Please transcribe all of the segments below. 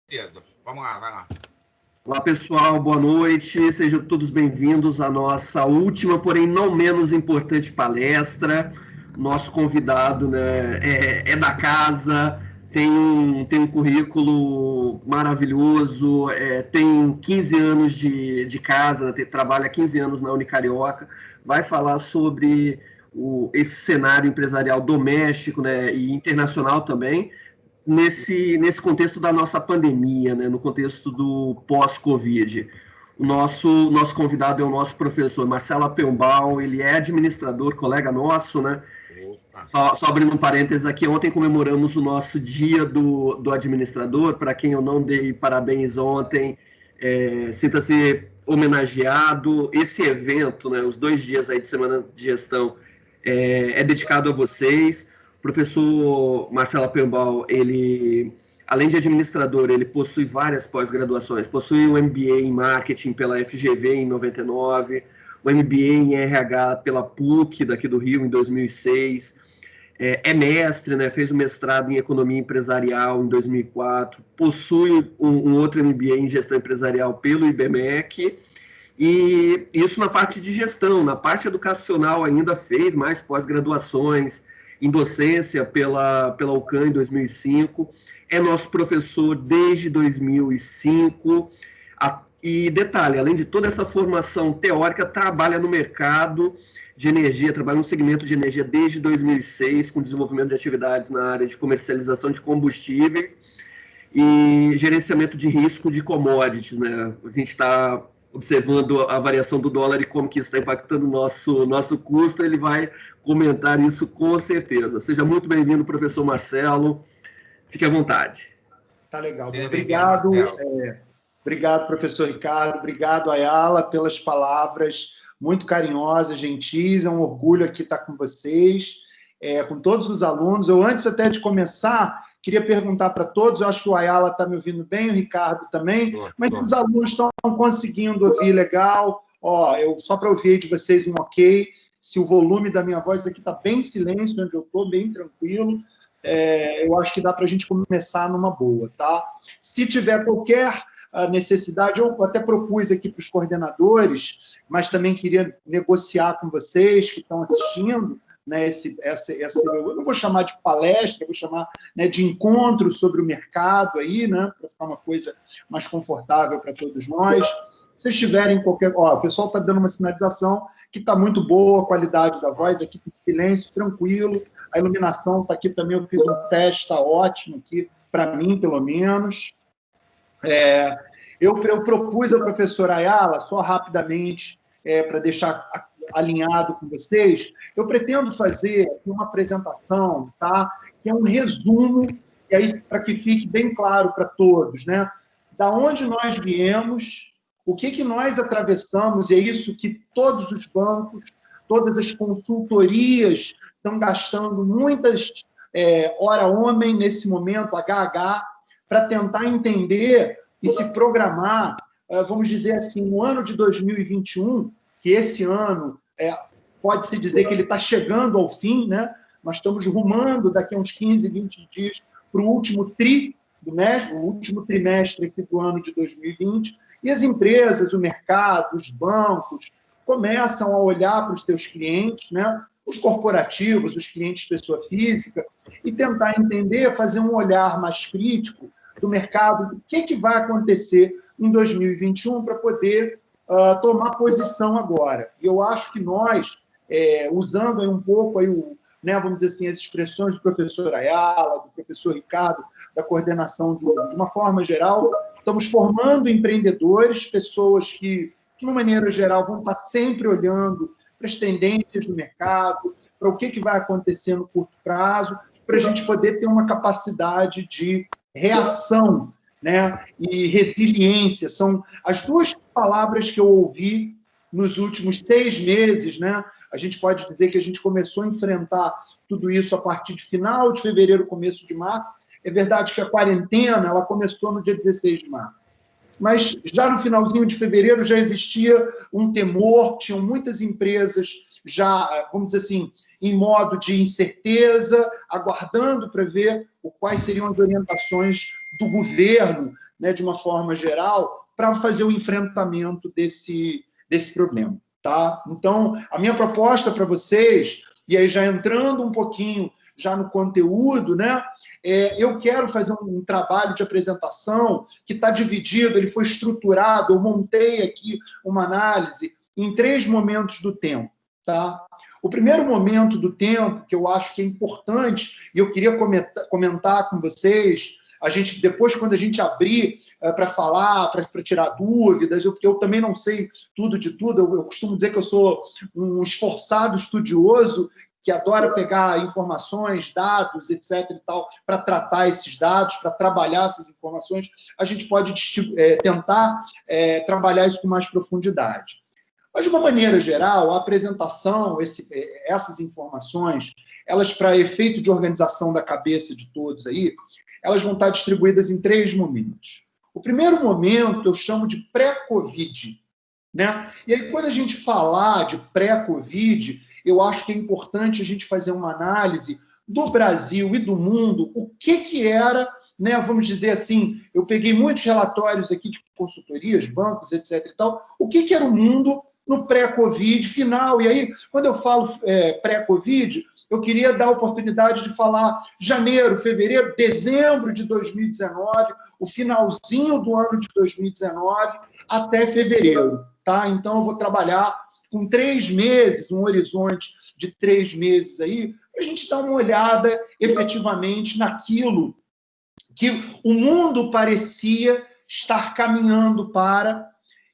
Certo. Vamos lá, vai lá. Olá, pessoal, boa noite. Sejam todos bem-vindos à nossa última, porém não menos importante palestra. Nosso convidado, né, é da casa, tem um currículo maravilhoso, tem 15 anos de casa, né, trabalha 15 anos na Unicarioca, vai falar sobre esse cenário empresarial doméstico, né, e internacional também, nesse contexto da nossa pandemia, né, no contexto do pós-Covid. O nosso convidado é o nosso professor Marcelo Appenbaum, ele é administrador, colega nosso, né? Só abrindo um parênteses aqui, ontem comemoramos o nosso dia do administrador, para quem eu não dei parabéns ontem, sinta-se homenageado. Esse evento, né, os 2 dias aí de semana de gestão, é dedicado a vocês. O professor Marcelo Appenbaum, ele, além de administrador, ele possui várias pós-graduações, possui o MBA em Marketing pela FGV em 99, o MBA em RH pela PUC, daqui do Rio, em 2006, é mestre, né, fez o mestrado em Economia Empresarial em 2004, possui um outro MBA em Gestão Empresarial pelo IBMEC, e isso na parte de gestão. Na parte educacional ainda fez mais pós-graduações em docência pela UCAM em 2005, é nosso professor desde 2005, e detalhe, além de toda essa formação teórica, trabalha no mercado de energia, trabalha no segmento de energia desde 2006, com desenvolvimento de atividades na área de comercialização de combustíveis e gerenciamento de risco de commodities, né? A gente está observando a variação do dólar e como que isso está impactando o nosso custo, ele vai comentar isso com certeza. Seja muito bem-vindo, professor Marcelo. Fique à vontade. Tá legal. Obrigado. Obrigado, professor Ricardo. Obrigado, Ayala, pelas palavras muito carinhosas, gentis. É um orgulho aqui estar com vocês, com todos os alunos. Eu, antes até de começar, queria perguntar para todos, eu acho que o Ayala está me ouvindo bem, o Ricardo também, mas os alunos estão conseguindo ouvir legal. Só para ouvir de vocês um ok, se o volume da minha voz aqui está bem silêncio, onde eu estou, bem tranquilo, eu acho que dá para a gente começar numa boa, tá? Se tiver qualquer necessidade, eu até propus aqui para os coordenadores, mas também queria negociar com vocês que estão assistindo, né, eu não vou chamar de palestra, vou chamar, né, de encontro sobre o mercado aí, né, para ficar uma coisa mais confortável para todos nós. Se vocês tiverem qualquer... o pessoal está dando uma sinalização que está muito boa, a qualidade da voz aqui, em silêncio, tranquilo, a iluminação está aqui também, eu fiz um teste, está ótimo aqui, para mim, pelo menos. Eu propus ao professor Ayala, só rapidamente, para deixar alinhado com vocês, eu pretendo fazer aqui uma apresentação, tá? Que é um resumo, e aí para que fique bem claro para todos, né? Da onde nós viemos, o que nós atravessamos, e é isso que todos os bancos, todas as consultorias estão gastando muitas hora homem nesse momento, HH, para tentar entender e se programar, vamos dizer assim, no ano de 2021, que esse ano pode-se dizer que ele está chegando ao fim, né? Nós estamos rumando daqui a uns 15, 20 dias para o último trimestre aqui do ano de 2020, e as empresas, o mercado, os bancos, começam a olhar para os seus clientes, né? Os corporativos, os clientes pessoa física, e tentar entender, fazer um olhar mais crítico do mercado, do que vai acontecer em 2021 para poder tomar posição agora. E eu acho que nós, usando aí um pouco aí vamos dizer assim, as expressões do professor Ayala, do professor Ricardo, da coordenação de uma forma geral, estamos formando empreendedores, pessoas que, de uma maneira geral, vão estar sempre olhando para as tendências do mercado, para o que vai acontecer no curto prazo, para a gente poder ter uma capacidade de reação, né, e resiliência. São as duas palavras que eu ouvi nos últimos 6 meses, né? A gente pode dizer que a gente começou a enfrentar tudo isso a partir de final de fevereiro, começo de março. É verdade que a quarentena ela começou no dia 16 de março. Mas já no finalzinho de fevereiro já existia um temor, tinham muitas empresas já, vamos dizer assim, em modo de incerteza, aguardando para ver quais seriam as orientações do governo, né, de uma forma geral, para fazer o enfrentamento desse problema. Tá? Então, a minha proposta para vocês, e aí já entrando um pouquinho já no conteúdo, né, eu quero fazer um trabalho de apresentação que está dividido, ele foi estruturado, eu montei aqui uma análise em 3 momentos do tempo. Tá? O primeiro momento do tempo, que eu acho que é importante, e eu queria comentar com vocês, depois, quando a gente abrir para falar, para tirar dúvidas, eu também não sei tudo de tudo, eu costumo dizer que eu sou um esforçado estudioso que adora pegar informações, dados, etc. e tal, para tratar esses dados, para trabalhar essas informações, a gente pode tentar trabalhar isso com mais profundidade. Mas, de uma maneira geral, a apresentação, essas informações, elas, para efeito de organização da cabeça de todos aí, elas vão estar distribuídas em 3 momentos. O primeiro momento eu chamo de pré-Covid, né? E aí, quando a gente falar de pré-Covid, eu acho que é importante a gente fazer uma análise do Brasil e do mundo, o que era, né, vamos dizer assim, eu peguei muitos relatórios aqui de consultorias, bancos, etc. e tal, o que era o mundo no pré-Covid final. E aí, quando eu falo pré-Covid, eu queria dar a oportunidade de falar janeiro, fevereiro, dezembro de 2019, o finalzinho do ano de 2019 até fevereiro. Tá? Então, eu vou trabalhar com 3 meses, um horizonte de 3 meses aí, para a gente dar uma olhada efetivamente naquilo que o mundo parecia estar caminhando para,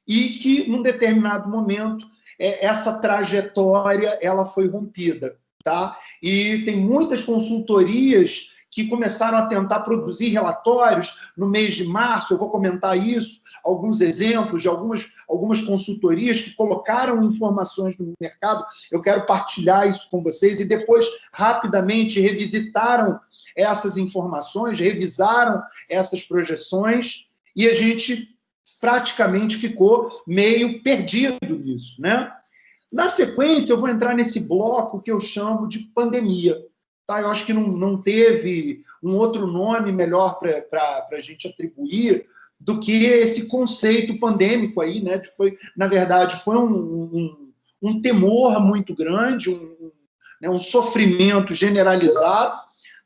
e que, num determinado momento, essa trajetória ela foi rompida. Tá? E tem muitas consultorias que começaram a tentar produzir relatórios no mês de março, eu vou comentar isso, alguns exemplos de algumas consultorias que colocaram informações no mercado, eu quero partilhar isso com vocês, e depois, rapidamente, revisitaram essas informações, revisaram essas projeções, e a gente praticamente ficou meio perdido nisso, né? Na sequência, eu vou entrar nesse bloco que eu chamo de pandemia. Tá? Eu acho que não teve um outro nome melhor para a gente atribuir do que esse conceito pandêmico aí, né? Na verdade, foi um temor muito grande, um sofrimento generalizado,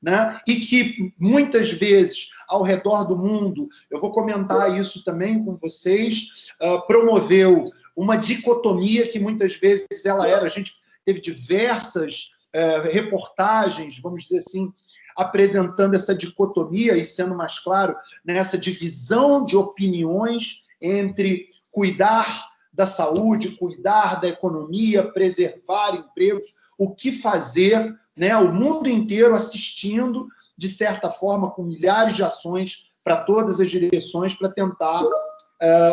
né? E que muitas vezes ao redor do mundo, eu vou comentar isso também com vocês, promoveu uma dicotomia que muitas vezes a gente teve diversas reportagens, vamos dizer assim, apresentando essa dicotomia e sendo mais claro nessa divisão de opiniões entre cuidar da saúde, cuidar da economia, preservar empregos, o que fazer, né? O mundo inteiro assistindo, de certa forma, com milhares de ações para todas as direções, para tentar,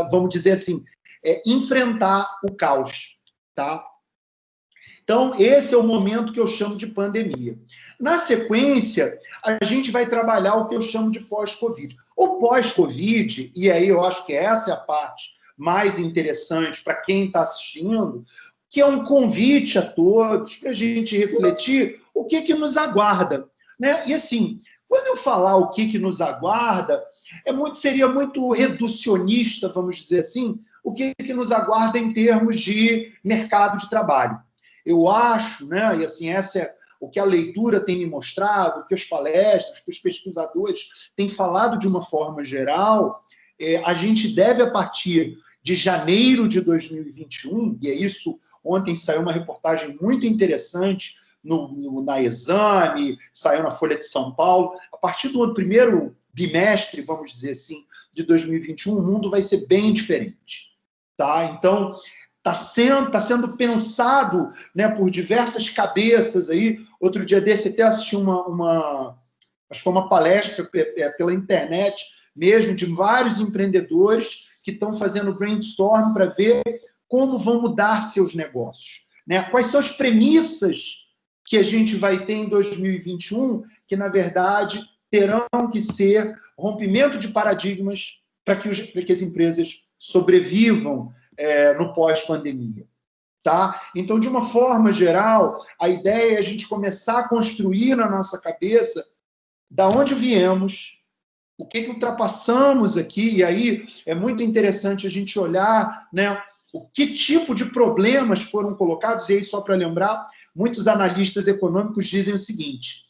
vamos dizer assim, enfrentar o caos. Tá? Então, esse é o momento que eu chamo de pandemia. Na sequência, a gente vai trabalhar o que eu chamo de pós-Covid. O pós-Covid, e aí eu acho que essa é a parte mais interessante para quem está assistindo, que é um convite a todos para a gente refletir o que nos aguarda. Né? E assim, quando eu falar o que nos aguarda, seria muito reducionista, vamos dizer assim, o que nos aguarda em termos de mercado de trabalho. Eu acho, né, e assim, essa é o que a leitura tem me mostrado, o que as palestras, o que os pesquisadores têm falado de uma forma geral, a gente deve, a partir de janeiro de 2021, e é isso, ontem saiu uma reportagem muito interessante na Exame, saiu na Folha de São Paulo, a partir do primeiro bimestre, vamos dizer assim, de 2021, o mundo vai ser bem diferente. Tá? Então, está sendo pensado, né, por diversas cabeças aí. Outro dia desse até assisti acho que foi uma palestra pela internet mesmo, de vários empreendedores que estão fazendo brainstorm para ver como vão mudar seus negócios. Né? Quais são as premissas que a gente vai ter em 2021, que, na verdade, terão que ser rompimento de paradigmas para que as empresas sobrevivam no pós-pandemia. Tá? Então, de uma forma geral, a ideia é a gente começar a construir na nossa cabeça da onde viemos, O que ultrapassamos aqui? E aí é muito interessante a gente olhar, né, o que tipo de problemas foram colocados. E aí, só para lembrar, muitos analistas econômicos dizem o seguinte: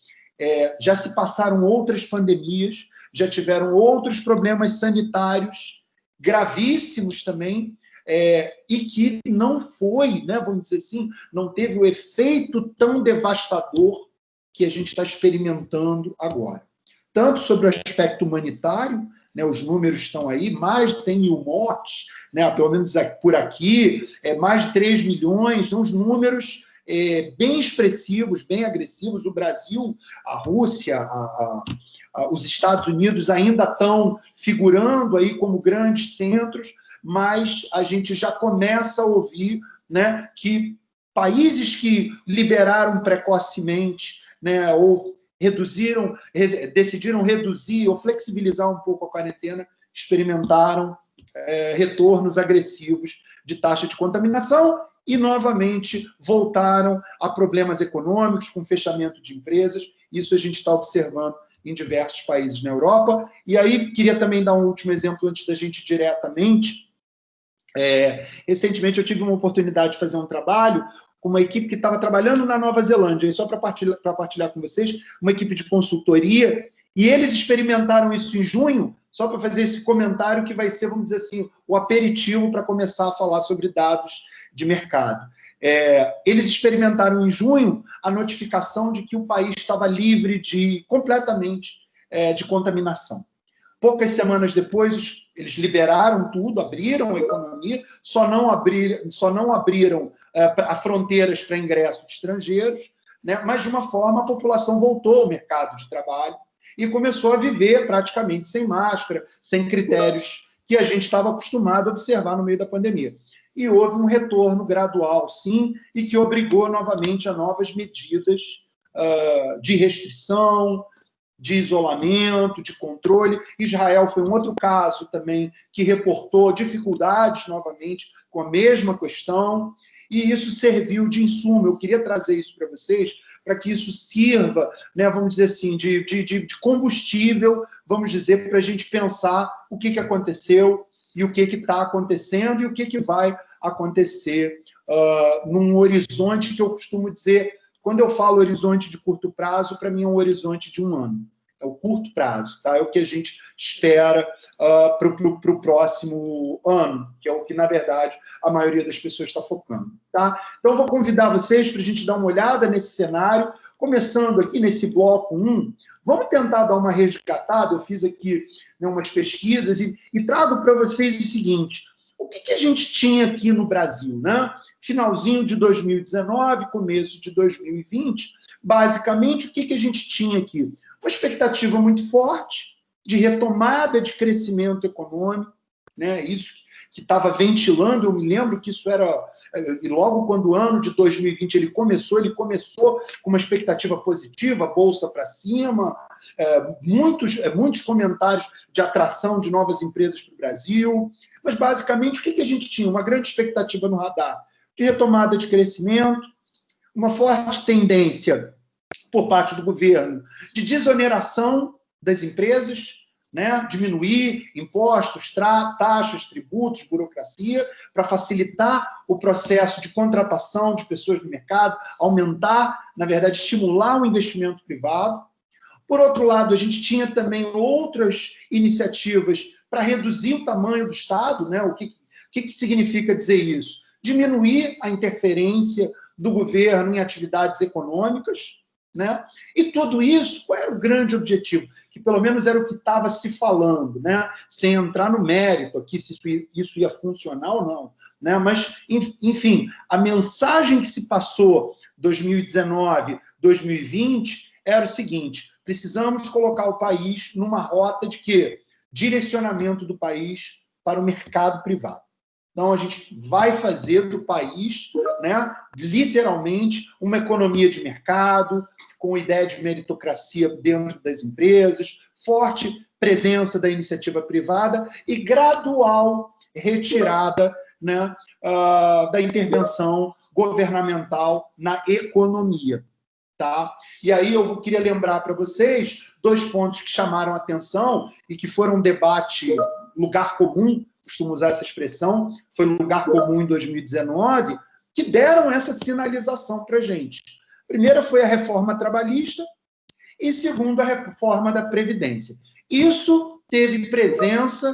já se passaram outras pandemias, já tiveram outros problemas sanitários gravíssimos também, e que não foi, né, vamos dizer assim, não teve o efeito tão devastador que a gente está experimentando agora. Tanto sobre o aspecto humanitário, né, os números estão aí, mais de 100 mil mortes, né, pelo menos por aqui, mais de 3 milhões, são os números bem expressivos, bem agressivos. O Brasil, a Rússia, os Estados Unidos ainda estão figurando aí como grandes centros, mas a gente já começa a ouvir, né, que países que liberaram precocemente, né, ou decidiram reduzir ou flexibilizar um pouco a quarentena, experimentaram retornos agressivos de taxa de contaminação e, novamente, voltaram a problemas econômicos, com fechamento de empresas. Isso a gente está observando em diversos países na Europa. E aí, queria também dar um último exemplo antes da gente ir diretamente. Recentemente, eu tive uma oportunidade de fazer um trabalho com uma equipe que estava trabalhando na Nova Zelândia, e só para partilhar com vocês, uma equipe de consultoria, e eles experimentaram isso em junho, só para fazer esse comentário que vai ser, vamos dizer assim, o aperitivo para começar a falar sobre dados de mercado. Eles experimentaram em junho a notificação de que o país estava livre completamente de contaminação. Poucas semanas depois, eles liberaram tudo, abriram a economia, só não abriram as fronteiras para ingresso de estrangeiros, né? Mas, de uma forma, a população voltou ao mercado de trabalho e começou a viver praticamente sem máscara, sem critérios que a gente estava acostumado a observar no meio da pandemia. E houve um retorno gradual, sim, e que obrigou novamente a novas medidas de restrição, de isolamento, de controle. Israel foi um outro caso também que reportou dificuldades novamente com a mesma questão, e isso serviu de insumo. Eu queria trazer isso para vocês, para que isso sirva, né, vamos dizer assim, de combustível, vamos dizer, para a gente pensar o que aconteceu e o que está acontecendo e o que vai acontecer num horizonte que eu costumo dizer. Quando eu falo horizonte de curto prazo, para mim é um horizonte de 1 ano. É o curto prazo, tá? É o que a gente espera para o próximo ano, que é o que, na verdade, a maioria das pessoas está focando. Tá? Então, eu vou convidar vocês para a gente dar uma olhada nesse cenário, começando aqui nesse bloco 1. Vamos tentar dar uma resgatada. Eu fiz aqui, né, umas pesquisas e trago para vocês o seguinte: o que a gente tinha aqui no Brasil, né? Finalzinho de 2019, começo de 2020, basicamente, o que a gente tinha aqui? Uma expectativa muito forte de retomada de crescimento econômico, né? Isso que estava ventilando. Eu me lembro que isso era, e logo quando o ano de 2020 ele começou com uma expectativa positiva, bolsa para cima, muitos comentários de atração de novas empresas para o Brasil. Mas, basicamente, o que a gente tinha? Uma grande expectativa no radar de retomada de crescimento, uma forte tendência por parte do governo de desoneração das empresas, né? Diminuir impostos, taxas, tributos, burocracia, para facilitar o processo de contratação de pessoas no mercado, aumentar, na verdade, estimular o investimento privado. Por outro lado, a gente tinha também outras iniciativas para reduzir o tamanho do Estado, né? O que significa dizer isso? Diminuir a interferência do governo em atividades econômicas, né? E tudo isso, qual era o grande objetivo? Que pelo menos era o que estava se falando, né? Sem entrar no mérito aqui, se isso ia funcionar ou não, né? Mas, enfim, a mensagem que se passou 2019, 2020 era o seguinte: precisamos colocar o país numa rota de quê? Direcionamento do país para o mercado privado. Então, a gente vai fazer do país, né, literalmente, uma economia de mercado, com ideia de meritocracia dentro das empresas, forte presença da iniciativa privada e gradual retirada, né, da intervenção governamental na economia. Tá? E aí eu queria lembrar para vocês 2 pontos que chamaram a atenção e que foram um debate, lugar comum, costumo usar essa expressão, foi lugar comum em 2019, que deram essa sinalização para a gente. A primeira foi a reforma trabalhista e segunda, a reforma da Previdência. Isso teve presença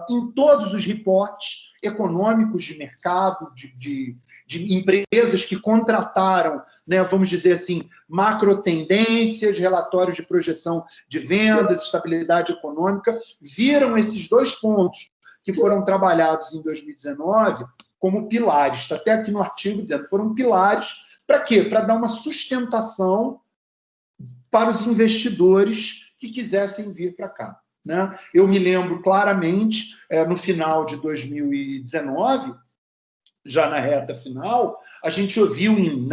em todos os reportes econômicos de mercado, de empresas que contrataram, né, vamos dizer assim, macrotendências, relatórios de projeção de vendas, estabilidade econômica, viram esses 2 pontos que foram trabalhados em 2019 como pilares. Está até aqui no artigo dizendo, foram pilares para quê? Para dar uma sustentação para os investidores que quisessem vir para cá. Né? Eu me lembro claramente, no final de 2019, já na reta final, a gente ouviu em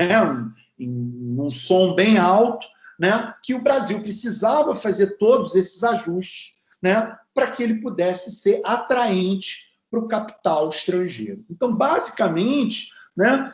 um som bem alto, né, que o Brasil precisava fazer todos esses ajustes, né, para que ele pudesse ser atraente para o capital estrangeiro. Então, basicamente, né,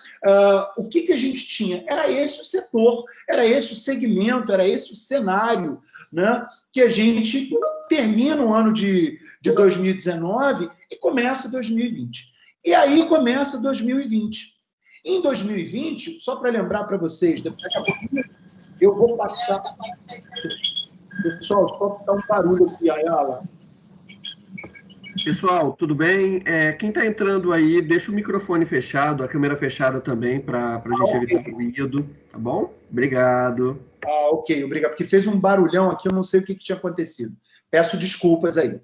o que a gente tinha? Era esse o setor, era esse o segmento, era esse o cenário, né, que a gente termina o ano de 2019 e começa 2020. E aí começa 2020. Em 2020, só para lembrar para vocês, daqui a pouquinho eu vou passar... Pessoal, só está um barulho aqui, Ayala. Pessoal, tudo bem? Quem está entrando aí, deixa o microfone fechado, a câmera fechada também, para a gente evitar ruído, tá bom? Obrigado. Ok, obrigado, porque fez um barulhão aqui, eu não sei o que tinha acontecido. Peço desculpas aí.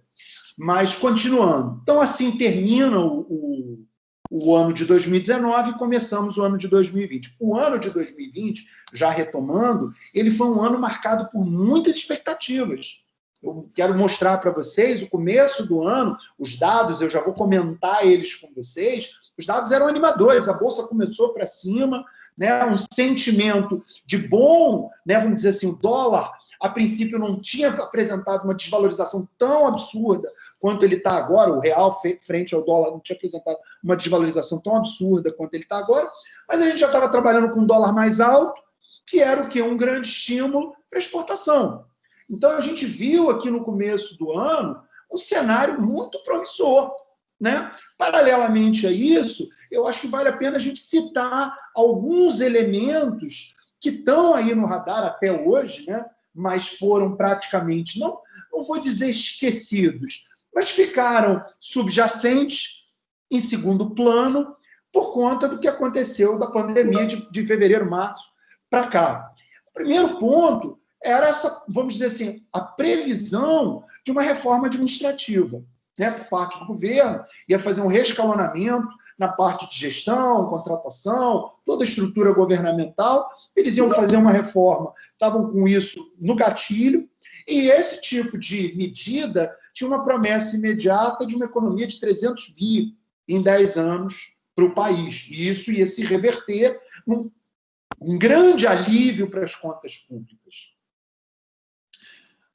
Mas, continuando. Então, assim, termina o ano de 2019 e começamos o ano de 2020. O ano de 2020, já retomando, ele foi um ano marcado por muitas expectativas. Eu quero mostrar para vocês o começo do ano, os dados, eu já vou comentar eles com vocês, os dados eram animadores, a Bolsa começou para cima, né, um sentimento de bom, né, vamos dizer assim, o dólar, a princípio, não tinha apresentado uma desvalorização tão absurda quanto ele está agora, o real frente ao dólar não tinha apresentado uma desvalorização tão absurda quanto ele está agora, mas a gente já estava trabalhando com um dólar mais alto, que era o quê? Um grande estímulo para exportação. Então, a gente viu aqui no começo do ano um cenário muito promissor. Né? Paralelamente a isso, eu acho que vale a pena a gente citar alguns elementos que estão aí no radar até hoje, né? Mas foram praticamente, não vou dizer esquecidos, mas ficaram subjacentes, em segundo plano, por conta do que aconteceu da pandemia de fevereiro, março para cá. O primeiro ponto era essa, vamos dizer assim, a previsão de uma reforma administrativa, né, por parte do governo, ia fazer um reescalonamento na parte de gestão, contratação, toda a estrutura governamental, eles iam fazer uma reforma, estavam com isso no gatilho, e esse tipo de medida tinha uma promessa imediata de uma economia de 300 bi em 10 anos para o país, e isso ia se reverter num grande alívio para as contas públicas.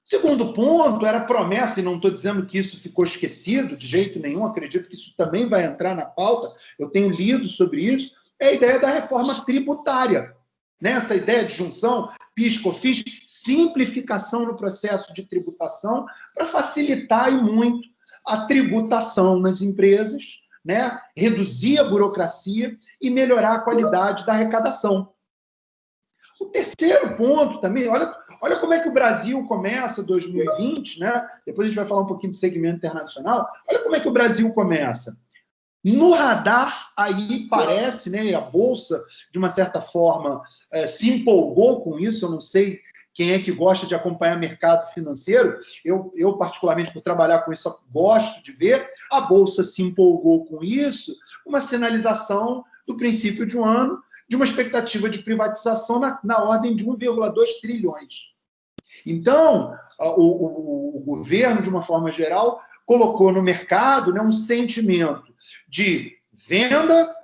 Segundo ponto, era a promessa, e não estou dizendo que isso ficou esquecido de jeito nenhum, acredito que isso também vai entrar na pauta, eu tenho lido sobre isso, é a ideia da reforma tributária. Né? Essa ideia de junção, PIS, COFINS, simplificação no processo de tributação para facilitar e muito a tributação nas empresas, né? Reduzir a burocracia e melhorar a qualidade da arrecadação. O terceiro ponto também, olha como é que o Brasil começa 2020, né? Depois a gente vai falar um pouquinho de segmento internacional. Olha como é que o Brasil começa. No radar, aí parece, né? A Bolsa, de uma certa forma, se empolgou com isso. Eu não sei quem é que gosta de acompanhar mercado financeiro. Eu, particularmente, por trabalhar com isso, gosto de ver. A Bolsa se empolgou com isso, uma sinalização do princípio de um ano, de uma expectativa de privatização na ordem de 1,2 trilhões. Então, o governo, de uma forma geral, colocou no mercado, né, um sentimento de venda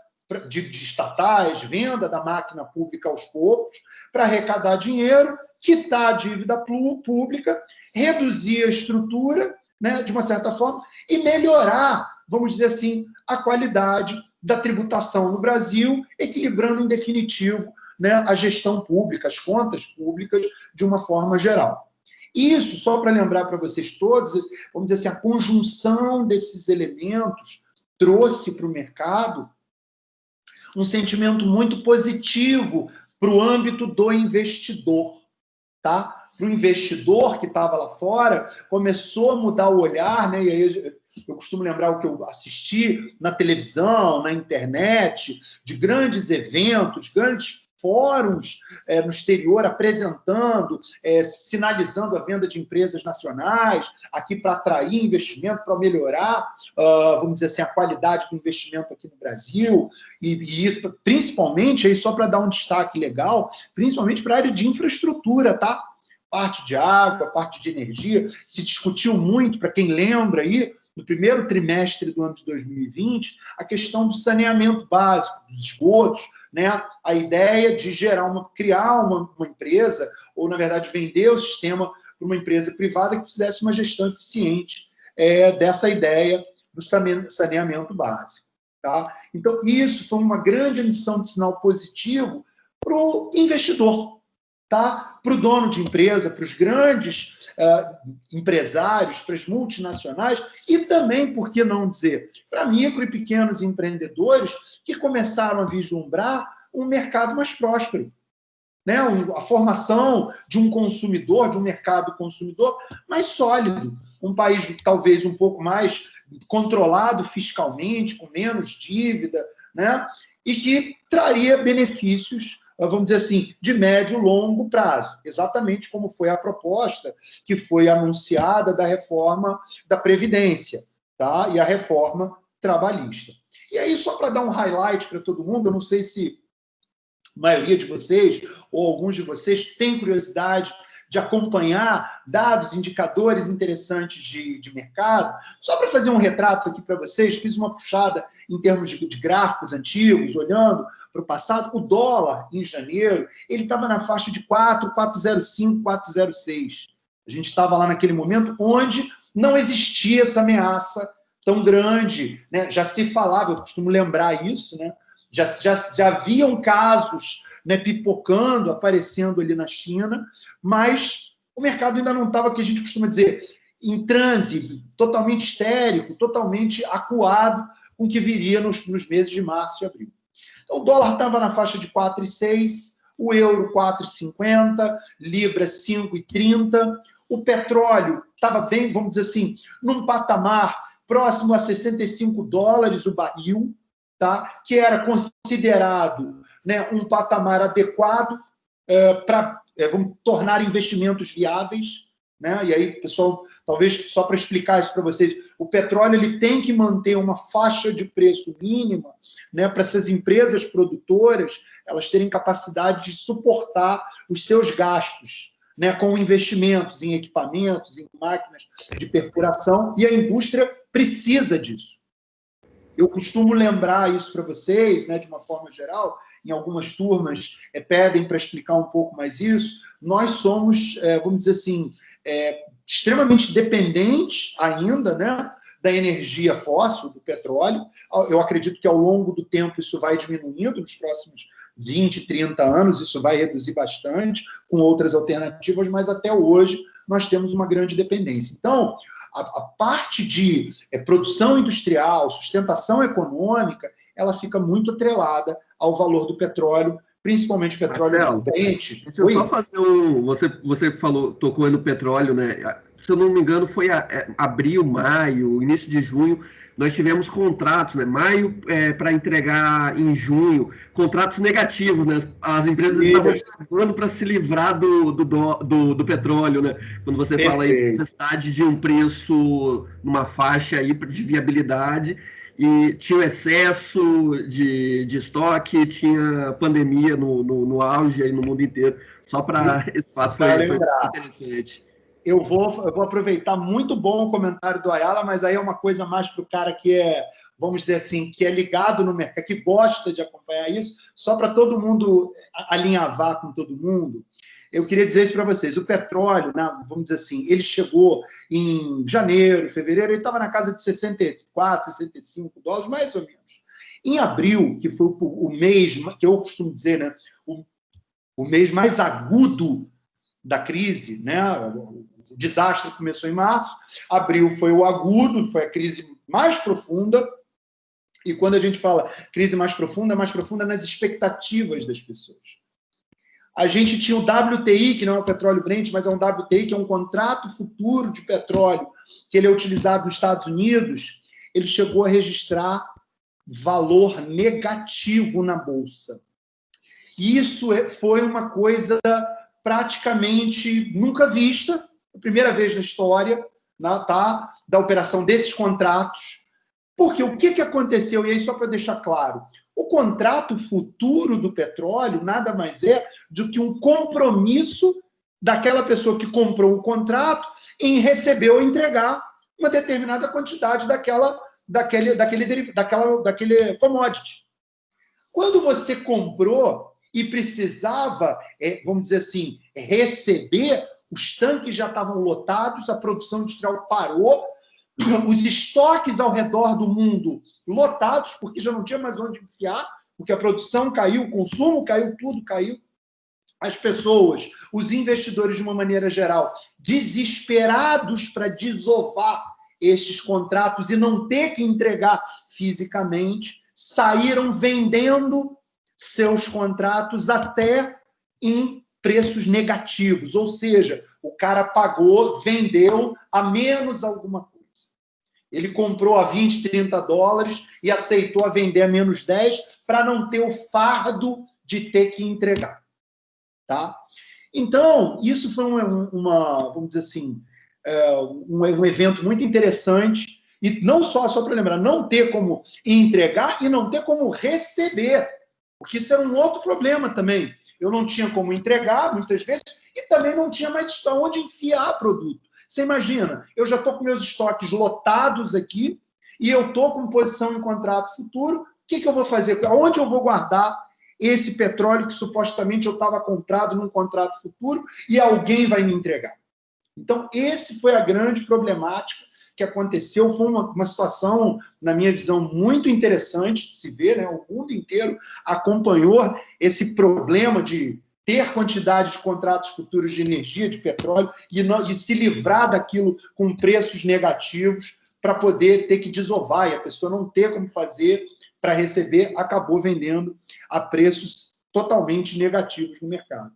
de estatais, venda da máquina pública aos poucos, para arrecadar dinheiro, quitar a dívida pública, reduzir a estrutura, né, de uma certa forma, e melhorar, vamos dizer assim, a qualidade da tributação no Brasil, equilibrando, em definitivo, né, a gestão pública, as contas públicas, de uma forma geral. Isso, só para lembrar para vocês todos, vamos dizer assim, a conjunção desses elementos trouxe para o mercado um sentimento muito positivo para o âmbito do investidor, tá? Para o investidor que estava lá fora, começou a mudar o olhar, né? E aí eu costumo lembrar o que eu assisti na televisão, na internet, de grandes eventos, grandes fóruns no exterior apresentando, sinalizando a venda de empresas nacionais, aqui para atrair investimento, para melhorar, vamos dizer assim, a qualidade do investimento aqui no Brasil, e principalmente, aí só para dar um destaque legal, principalmente para a área de infraestrutura, tá? Parte de água, parte de energia, se discutiu muito, para quem lembra aí, no primeiro trimestre do ano de 2020, a questão do saneamento básico, dos esgotos, né? A ideia de criar uma empresa, ou, na verdade, vender o sistema para uma empresa privada que fizesse uma gestão eficiente dessa ideia do saneamento básico. Tá? Então, isso foi uma grande emissão de sinal positivo para o investidor, tá? Para o dono de empresa, para os grandes empresários, para as multinacionais e também, por que não dizer, para micro e pequenos empreendedores que começaram a vislumbrar um mercado mais próspero, né? A formação de um consumidor, de um mercado consumidor mais sólido, um país talvez um pouco mais controlado fiscalmente, com menos dívida, né? E que traria benefícios, vamos dizer assim, de médio e longo prazo, exatamente como foi a proposta que foi anunciada da reforma da Previdência, tá? E a reforma trabalhista. E aí, só para dar um highlight para todo mundo, eu não sei se a maioria de vocês, ou alguns de vocês, tem curiosidade de acompanhar dados, indicadores interessantes de mercado. Só para fazer um retrato aqui para vocês, fiz uma puxada em termos de gráficos antigos, olhando para o passado. O dólar, em janeiro, ele estava na faixa de 4,05, 4,06. A gente estava lá naquele momento onde não existia essa ameaça tão grande, né? Já se falava, eu costumo lembrar isso, né? Já haviam casos, né, pipocando, aparecendo ali na China, mas o mercado ainda não estava, que a gente costuma dizer, em transe, totalmente histérico, totalmente acuado com o que viria nos meses de março e abril. Então, o dólar estava na faixa de 4,06, o euro 4,50, libra 5,30, o petróleo estava bem, vamos dizer assim, num patamar próximo a $65 o barril, tá? Que era considerado, né, um patamar adequado para vamos tornar investimentos viáveis, né? E aí, pessoal, talvez só para explicar isso para vocês, o petróleo ele tem que manter uma faixa de preço mínima, né, para essas empresas produtoras elas terem capacidade de suportar os seus gastos, né, com investimentos em equipamentos, em máquinas de perfuração, e a indústria precisa disso. Eu costumo lembrar isso para vocês, né, de uma forma geral, em algumas turmas pedem para explicar um pouco mais isso. Nós somos, vamos dizer assim, extremamente dependentes ainda, né, da energia fóssil, do petróleo. Eu acredito que ao longo do tempo isso vai diminuindo, nos próximos 20, 30 anos isso vai reduzir bastante, com outras alternativas, mas até hoje nós temos uma grande dependência. Então, a parte de produção industrial, sustentação econômica, ela fica muito atrelada ao valor do petróleo, principalmente o petróleo quente. Deixa eu só fazer Você falou, tocou aí no petróleo, né? Se eu não me engano, foi abril, maio, início de junho, nós tivemos contratos, né? Maio para entregar em junho, contratos negativos, né? As empresas estavam pagando para se livrar do petróleo, né? Quando você fala aí necessidade de um preço numa faixa aí de viabilidade, e tinha o excesso de estoque, tinha pandemia no auge aí no mundo inteiro. Só para esse fato foi interessante. Eu vou aproveitar, muito bom o comentário do Ayala, mas aí é uma coisa mais para o cara que vamos dizer assim, que é ligado no mercado, que gosta de acompanhar isso, só para todo mundo alinhavar com todo mundo. Eu queria dizer isso para vocês. O petróleo, né, vamos dizer assim, ele chegou em janeiro, fevereiro, ele estava na casa de 64, 65 dólares, mais ou menos. Em abril, que foi o mês, que eu costumo dizer, né, o mês mais agudo da crise, né? O desastre começou em março, abril foi o agudo, foi a crise mais profunda, e quando a gente fala crise mais profunda nas expectativas das pessoas. A gente tinha o WTI, que não é o petróleo Brent, mas é um WTI, que é um contrato futuro de petróleo, que ele é utilizado nos Estados Unidos, ele chegou a registrar valor negativo na Bolsa. E isso foi uma coisa praticamente nunca vista, a primeira vez na história, tá, da operação desses contratos. Porque o que aconteceu? E aí, só para deixar claro, o contrato futuro do petróleo nada mais é do que um compromisso daquela pessoa que comprou o contrato em receber ou entregar uma determinada quantidade daquele commodity. Quando você comprou e precisava, vamos dizer assim, receber, os tanques já estavam lotados, a produção industrial parou, os estoques ao redor do mundo lotados, porque já não tinha mais onde enfiar, porque a produção caiu, o consumo caiu, tudo caiu. As pessoas, os investidores, de uma maneira geral, desesperados para desovar estes contratos e não ter que entregar fisicamente, saíram vendendo seus contratos até em preços negativos, ou seja, o cara pagou, vendeu a menos alguma coisa. Ele comprou a 20, 30 dólares e aceitou a vender a menos 10 para não ter o fardo de ter que entregar. Tá? Então, isso foi vamos dizer assim, um evento muito interessante, e não só para lembrar, não ter como entregar e não ter como receber, porque isso era um outro problema também. Eu não tinha como entregar, muitas vezes, e também não tinha mais onde enfiar produto. Você imagina, eu já estou com meus estoques lotados aqui e eu estou com posição em contrato futuro, o que eu vou fazer? Onde eu vou guardar esse petróleo que supostamente eu estava comprado num contrato futuro e alguém vai me entregar? Então, esse foi a grande problemática que aconteceu. Foi uma situação, na minha visão, muito interessante de se ver, né? O mundo inteiro acompanhou esse problema de ter quantidade de contratos futuros de energia, de petróleo, e se livrar daquilo com preços negativos para poder ter que desovar, e a pessoa não ter como fazer para receber, acabou vendendo a preços totalmente negativos no mercado.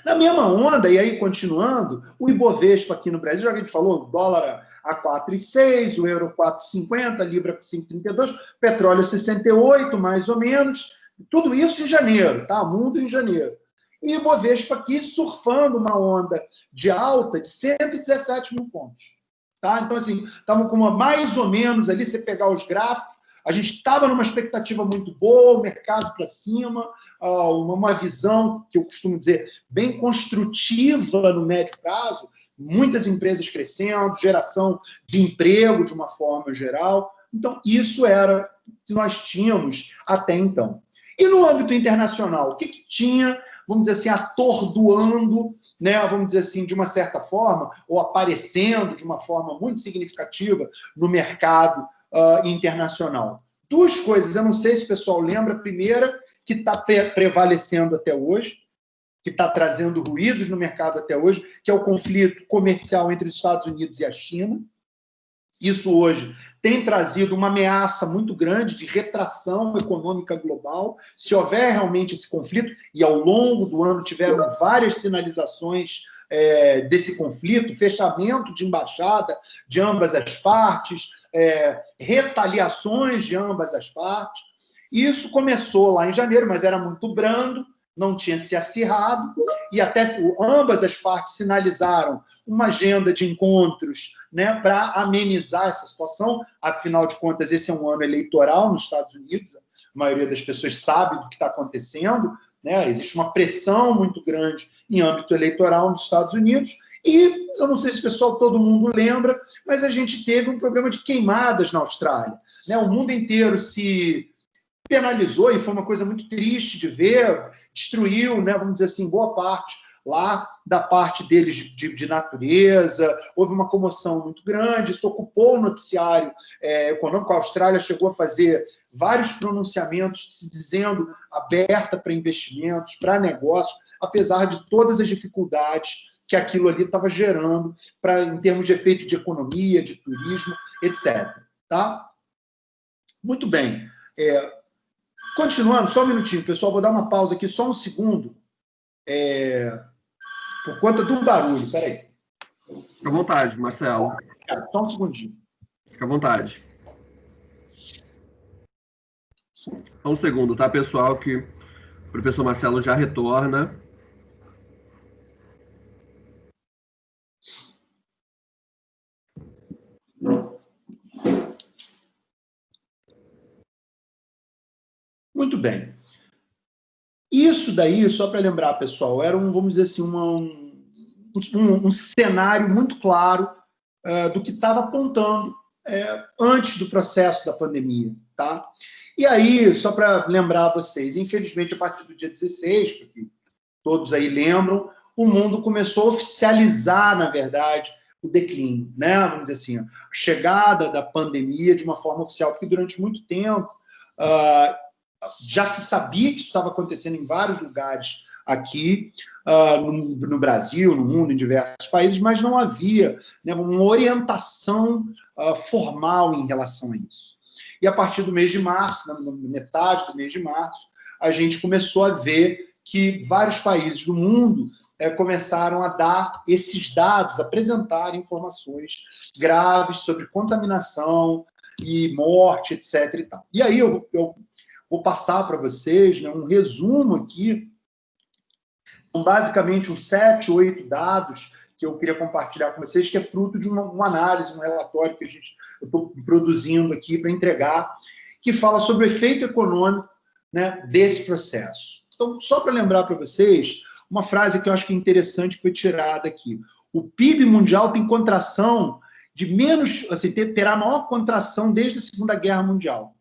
Na mesma onda, e aí continuando, o Ibovespa aqui no Brasil, já que a gente falou, o dólar a 4,6, o euro 4,50, a libra 5,32, petróleo 68, mais ou menos. Tudo isso em janeiro, tá? Mundo em janeiro. E o Ibovespa aqui surfando uma onda de alta de 117 mil pontos. Tá? Então, assim, estamos com mais ou menos ali, você pegar os gráficos, a gente estava numa expectativa muito boa, o mercado para cima, uma visão, que eu costumo dizer, bem construtiva no médio prazo, muitas empresas crescendo, geração de emprego de uma forma geral. Então, isso era o que nós tínhamos até então. E no âmbito internacional, o que tinha, vamos dizer assim, atordoando, né, vamos dizer assim, de uma certa forma, ou aparecendo de uma forma muito significativa no mercado internacional? Duas coisas, eu não sei se o pessoal lembra. A primeira, que está prevalecendo até hoje, que está trazendo ruídos no mercado até hoje, que é o conflito comercial entre os Estados Unidos e a China. Isso hoje tem trazido uma ameaça muito grande de retração econômica global. Se houver realmente esse conflito, e ao longo do ano tiveram várias sinalizações desse conflito, fechamento de embaixada de ambas as partes, retaliações de ambas as partes. Isso começou lá em janeiro, mas era muito brando, não tinha se acirrado, e até ambas as partes sinalizaram uma agenda de encontros, né, para amenizar essa situação. Afinal de contas, esse é um ano eleitoral nos Estados Unidos, a maioria das pessoas sabe do que está acontecendo, né? Existe uma pressão muito grande em âmbito eleitoral nos Estados Unidos, e eu não sei se o pessoal, todo mundo lembra, mas a gente teve um problema de queimadas na Austrália, né? O mundo inteiro se penalizou, e foi uma coisa muito triste de ver, destruiu, né, vamos dizer assim, boa parte lá da parte deles de natureza, houve uma comoção muito grande, isso ocupou o noticiário econômico. A Austrália chegou a fazer vários pronunciamentos se dizendo aberta para investimentos, para negócios, apesar de todas as dificuldades que aquilo ali estava gerando em termos de efeito de economia, de turismo, etc. Tá? Muito bem. Continuando, só um minutinho, pessoal, vou dar uma pausa aqui, só um segundo, por conta do barulho. Peraí. Fica à vontade, Marcelo. Só um segundinho. Fica à vontade. Só um segundo, tá, pessoal, que o professor Marcelo já retorna. Muito bem. Isso daí, só para lembrar, pessoal, era vamos dizer assim, um cenário muito claro do que estava apontando antes do processo da pandemia, tá? E aí, só para lembrar vocês, infelizmente, a partir do dia 16, porque todos aí lembram, o mundo começou a oficializar, na verdade, o declínio, né? Vamos dizer assim, a chegada da pandemia de uma forma oficial, porque durante muito tempo já se sabia que isso estava acontecendo em vários lugares aqui, no Brasil, no mundo, em diversos países, mas não havia, né, uma orientação formal em relação a isso. E a partir do mês de março, na metade do mês de março, a gente começou a ver que vários países do mundo começaram a dar esses dados, apresentar informações graves sobre contaminação e morte, etc. E tal. E aí eu vou passar para vocês, né, um resumo aqui, são basicamente uns 7, 8 dados que eu queria compartilhar com vocês, que é fruto de uma análise, um relatório que eu estou produzindo aqui para entregar, que fala sobre o efeito econômico, né, desse processo. Então, só para lembrar para vocês, uma frase que eu acho que é interessante que foi tirada aqui. O PIB mundial tem contração de menos, assim, terá a maior contração desde a Segunda Guerra Mundial.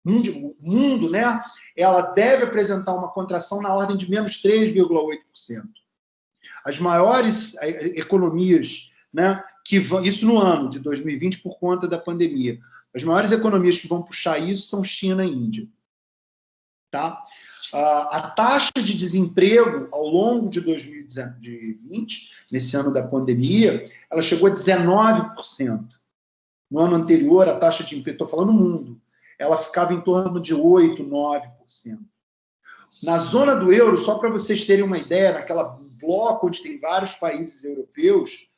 O mundo, né, ela deve apresentar uma contração na ordem de menos 3,8%. As maiores economias, né, que vão, isso no ano de 2020 por conta da pandemia, as maiores economias que vão puxar isso são China e Índia. Tá? A taxa de desemprego ao longo de 2020, nesse ano da pandemia, ela chegou a 19%. No ano anterior, a taxa de emprego, estou falando no mundo, ela ficava em torno de 8%, 9%. Na zona do euro, só para vocês terem uma ideia, naquela bloco onde tem vários países europeus,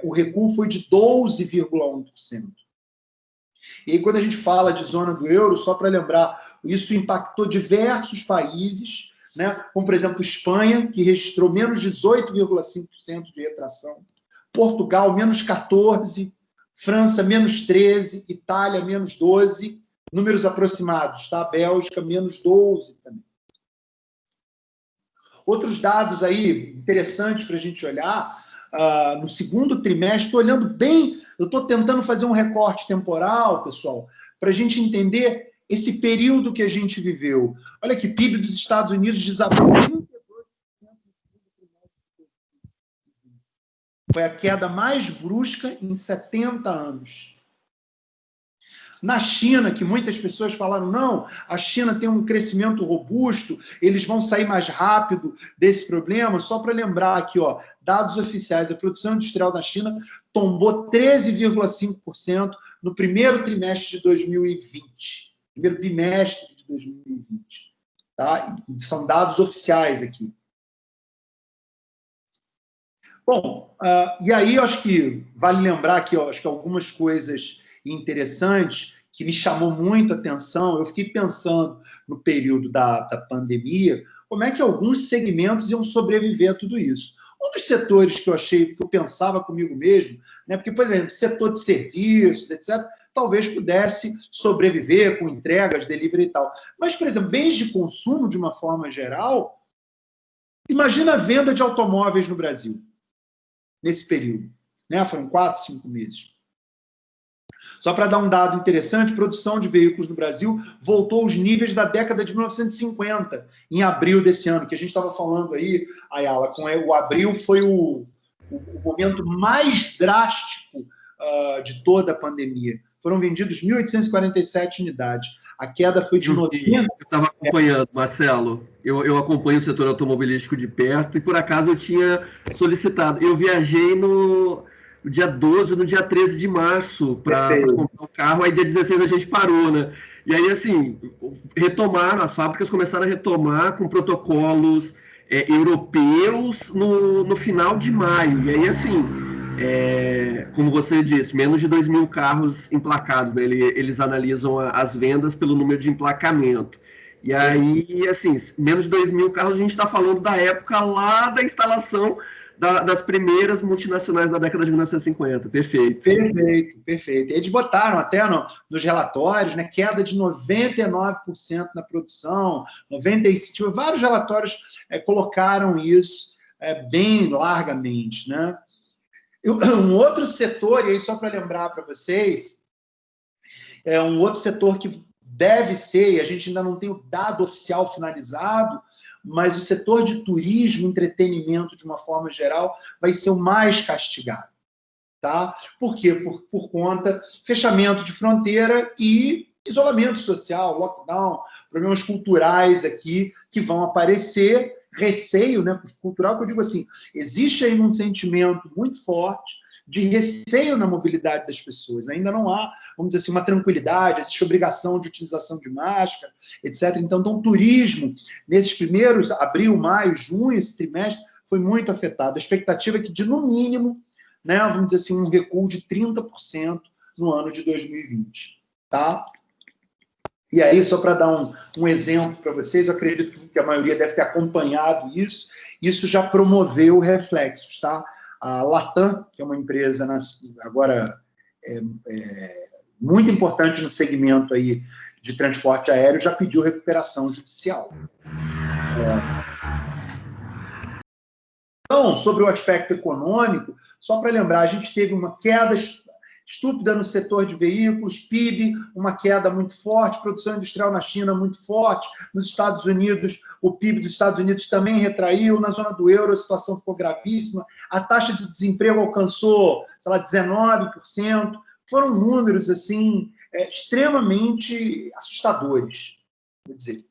o recuo foi de 12,1%. E aí, quando a gente fala de zona do euro, só para lembrar, isso impactou diversos países, né? Como, por exemplo, Espanha, que registrou menos 18,5% de retração, Portugal, menos 14%, França, menos 13%, Itália, menos 12%, números aproximados, tá? Bélgica, menos 12% também. Outros dados aí interessantes para a gente olhar, no segundo trimestre, estou olhando bem, eu estou tentando fazer um recorte temporal, pessoal, para a gente entender esse período que a gente viveu. Olha aqui, PIB dos Estados Unidos desabou 32% no segundo trimestre. Foi a queda mais brusca em 70 anos. Na China, que muitas pessoas falaram, não, a China tem um crescimento robusto, eles vão sair mais rápido desse problema. Só para lembrar aqui, ó, dados oficiais, a produção industrial da China tombou 13,5% no primeiro trimestre de 2020. Primeiro bimestre de 2020. Tá? São dados oficiais aqui. Bom, e aí eu acho que vale lembrar aqui, ó, acho que algumas coisas interessantes que me chamou muito a atenção. Eu fiquei pensando no período da pandemia, como é que alguns segmentos iam sobreviver a tudo isso. Um dos setores que eu achei, que eu pensava comigo mesmo, né, porque, por exemplo, setor de serviços, etc., talvez pudesse sobreviver com entregas, delivery e tal. Mas, por exemplo, bens de consumo, de uma forma geral, imagina a venda de automóveis no Brasil, nesse período. Né? Foram 4, 5 meses. Só para dar um dado interessante, produção de veículos no Brasil voltou aos níveis da década de 1950, em abril desse ano, que a gente estava falando aí, Ayala, o abril foi o momento mais drástico de toda a pandemia. Foram vendidos 1.847 unidades. A queda foi de 90%. Eu estava acompanhando, Marcelo. Eu acompanho o setor automobilístico de perto e, por acaso, eu tinha solicitado. Eu viajei no dia 12, no dia 13 de março, para comprar o carro. Aí, dia 16, a gente parou, né? E aí, assim, retomaram, as fábricas começaram a retomar com protocolos europeus no final de maio. E aí, assim, como você disse, menos de 2.000 carros emplacados, né? Eles analisam as vendas pelo número de emplacamento. E aí, assim, menos de 2.000 carros, a gente está falando da época lá da instalação das primeiras multinacionais da década de 1950. Perfeito. Perfeito. Eles botaram até nos relatórios, né, queda de 99% na produção, 95%, vários relatórios colocaram isso bem largamente, né? Um outro setor, e aí só para lembrar para vocês, um outro setor que deve ser, e a gente ainda não tem o dado oficial finalizado, mas o setor de turismo, entretenimento, de uma forma geral, vai ser o mais castigado. Tá? Por quê? Por conta fechamento de fronteira e isolamento social, lockdown, problemas culturais aqui que vão aparecer, receio, né, cultural, que eu digo assim, existe aí um sentimento muito forte de receio na mobilidade das pessoas. Ainda não há, vamos dizer assim, uma tranquilidade, existe obrigação de utilização de máscara, etc. Então, o turismo, nesses primeiros, abril, maio, junho, esse trimestre, foi muito afetado. A expectativa é que, de no mínimo, né, vamos dizer assim, um recuo de 30% no ano de 2020. Tá? E aí, só para dar um exemplo para vocês, eu acredito que a maioria deve ter acompanhado isso já promoveu reflexos, tá? A Latam, que é uma empresa agora muito importante no segmento aí de transporte aéreo, já pediu recuperação judicial. Então, sobre o aspecto econômico, só para lembrar, a gente teve uma queda estúpida no setor de veículos, PIB, uma queda muito forte, produção industrial na China muito forte, nos Estados Unidos, o PIB dos Estados Unidos também retraiu, na zona do euro a situação ficou gravíssima, a taxa de desemprego alcançou, sei lá, 19%, foram números, assim, extremamente assustadores, vou dizer.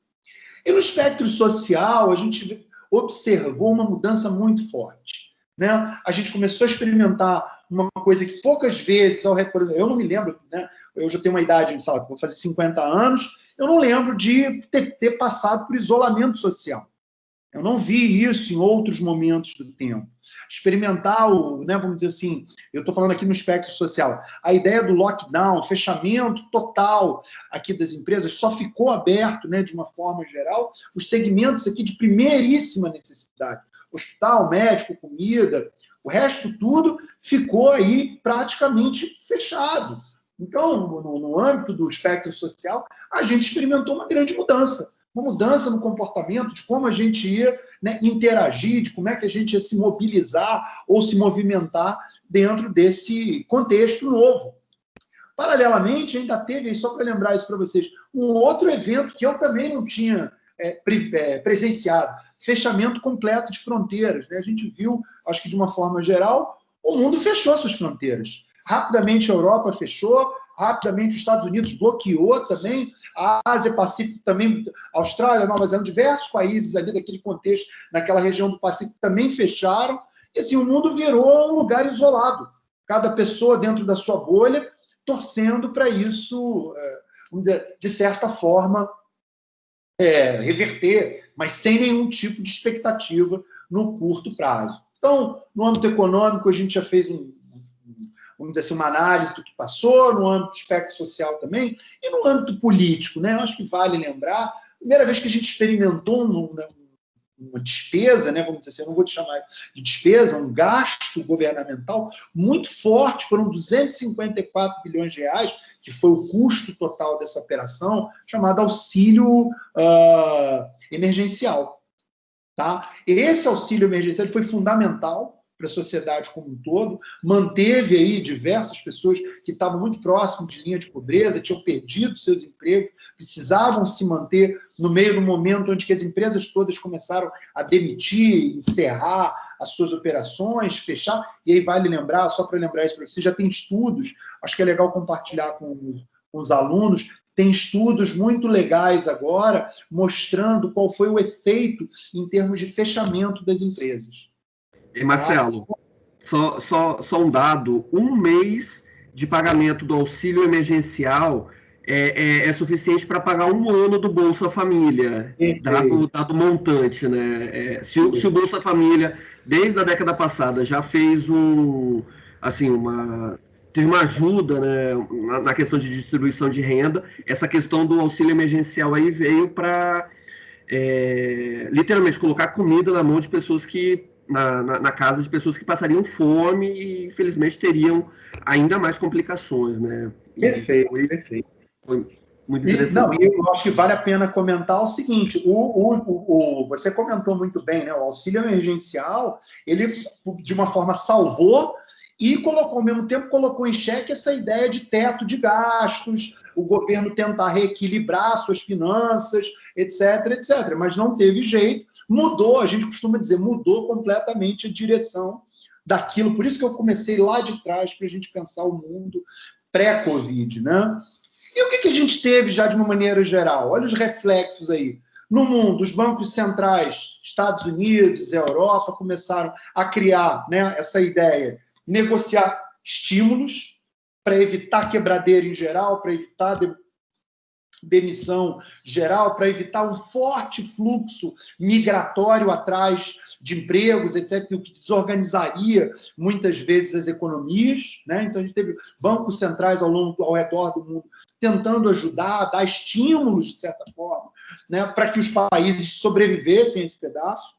E no espectro social, a gente observou uma mudança muito forte, né? A gente começou a experimentar uma coisa que poucas vezes, eu não me lembro, né? Eu já tenho uma idade, sabe, vou fazer 50 anos, eu não lembro de ter passado por isolamento social. Eu não vi isso em outros momentos do tempo. Experimentar né, vamos dizer assim, eu estou falando aqui no espectro social, a ideia do lockdown, fechamento total aqui das empresas, só ficou aberto, né, de uma forma geral, os segmentos aqui de primeiríssima necessidade. Hospital, médico, comida, o resto tudo ficou aí praticamente fechado. Então, no âmbito do espectro social, a gente experimentou uma grande mudança. Uma mudança no comportamento, de como a gente ia, né, interagir, de como é que a gente ia se mobilizar ou se movimentar dentro desse contexto novo. Paralelamente, ainda teve, só para lembrar isso para vocês, um outro evento que eu também não tinha presenciado, fechamento completo de fronteiras. Né? A gente viu, acho que de uma forma geral, o mundo fechou suas fronteiras. Rapidamente a Europa fechou, rapidamente os Estados Unidos bloqueou também, a Ásia Pacífico também, Austrália, Nova Zelândia, diversos países ali daquele contexto, naquela região do Pacífico também fecharam, e assim, o mundo virou um lugar isolado. Cada pessoa dentro da sua bolha, torcendo para isso, de certa forma, reverter, mas sem nenhum tipo de expectativa no curto prazo. Então, no âmbito econômico, a gente já fez vamos dizer assim, uma análise do que passou, no âmbito do espectro social também, e no âmbito político, né? Eu acho que vale lembrar, a primeira vez que a gente experimentou uma despesa, né? Vamos dizer assim, eu não vou te chamar de despesa, um gasto governamental muito forte, foram 254 bilhões de reais, que foi o custo total dessa operação, chamado auxílio emergencial. Tá? Esse auxílio emergencial foi fundamental, para a sociedade como um todo, manteve aí diversas pessoas que estavam muito próximas de linha de pobreza, tinham perdido seus empregos, precisavam se manter no meio do momento onde que as empresas todas começaram a demitir, encerrar as suas operações, fechar, e aí vale lembrar, só para lembrar isso para você, já tem estudos, acho que é legal compartilhar com os alunos, tem estudos muito legais agora mostrando qual foi o efeito em termos de fechamento das empresas. E Marcelo, só um dado, 1 mês de pagamento do auxílio emergencial é suficiente para pagar 1 ano do Bolsa Família, dado montante, né? Se o Bolsa Família, desde a década passada, já fez teve uma ajuda, né, na questão de distribuição de renda, essa questão do auxílio emergencial aí veio para literalmente colocar comida na mão de pessoas que na casa de pessoas que passariam fome e, infelizmente, teriam ainda mais complicações, né? Perfeito. Foi muito interessante. Eu acho que vale a pena comentar o seguinte, você comentou muito bem, né? O auxílio emergencial, ele, de uma forma, salvou e ao mesmo tempo, colocou em xeque essa ideia de teto de gastos, o governo tentar reequilibrar suas finanças, etc. Mas não teve jeito. Mudou, a gente costuma dizer, mudou completamente a direção daquilo. Por isso que eu comecei lá de trás para a gente pensar o mundo pré-Covid, né? E o que a gente teve já de uma maneira geral? Olha os reflexos aí. No mundo, os bancos centrais, Estados Unidos, Europa, começaram a criar, né, essa ideia, negociar estímulos para evitar quebradeira em geral, para evitar demissão geral, para evitar um forte fluxo migratório atrás de empregos, etc., o que desorganizaria muitas vezes as economias, né? Então a gente teve bancos centrais ao redor do mundo tentando ajudar, dar estímulos, de certa forma, né, para que os países sobrevivessem a esse pedaço.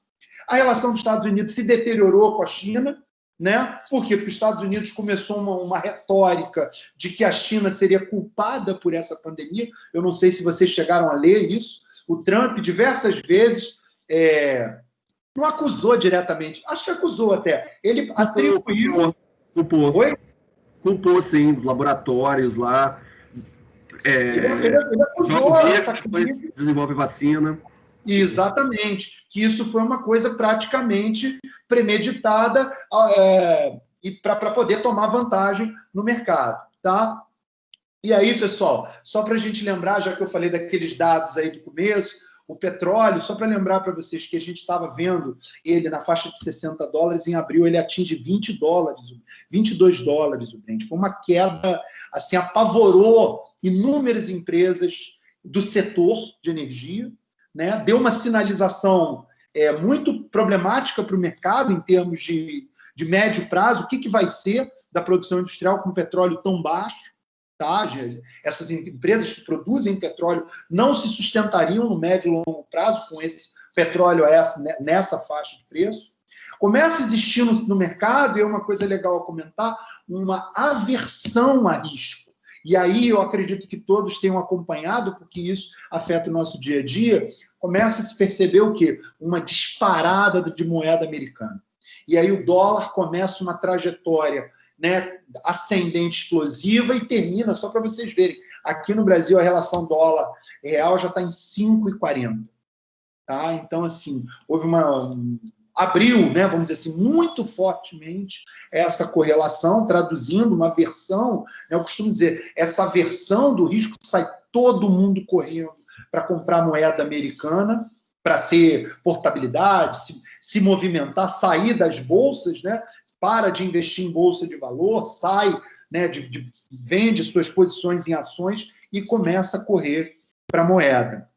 A relação dos Estados Unidos se deteriorou com a China, né? Por quê? Porque os Estados Unidos começou uma retórica de que a China seria culpada por essa pandemia. Eu não sei se vocês chegaram a ler isso. O Trump, diversas vezes, não acusou diretamente, acho que acusou até. Ele atribuiu... Culpou, sim, laboratórios lá. Ele acusou essa crise. Desenvolve vacina. Exatamente, que isso foi uma coisa praticamente premeditada e para poder tomar vantagem no mercado, tá? E aí, pessoal, só para a gente lembrar, já que eu falei daqueles dados aí do começo, o petróleo, só para lembrar para vocês que a gente estava vendo ele na faixa de $60, em abril ele atinge $20, $22 o Brent. Foi uma queda, assim, apavorou inúmeras empresas do setor de energia, né? Deu uma sinalização muito problemática para o mercado em termos de médio prazo. O que vai ser da produção industrial com petróleo tão baixo? Tá? Essas empresas que produzem petróleo não se sustentariam no médio e longo prazo com esse petróleo nessa faixa de preço. Começa a existir no mercado, e é uma coisa legal a comentar, uma aversão a risco. E aí eu acredito que todos tenham acompanhado, porque isso afeta o nosso dia a dia, começa a se perceber o quê? Uma disparada de moeda americana. E aí o dólar começa uma trajetória, né, ascendente explosiva e termina, só para vocês verem, aqui no Brasil a relação dólar-real já está em 5,40. Tá? Então, assim, houve abriu, né, vamos dizer assim, muito fortemente essa correlação, traduzindo uma aversão, né, eu costumo dizer, essa aversão do risco, sai todo mundo correndo para comprar moeda americana, para ter portabilidade, se movimentar, sair das bolsas, né, para de investir em bolsa de valor, sai, né, vende suas posições em ações e começa a correr para a moeda.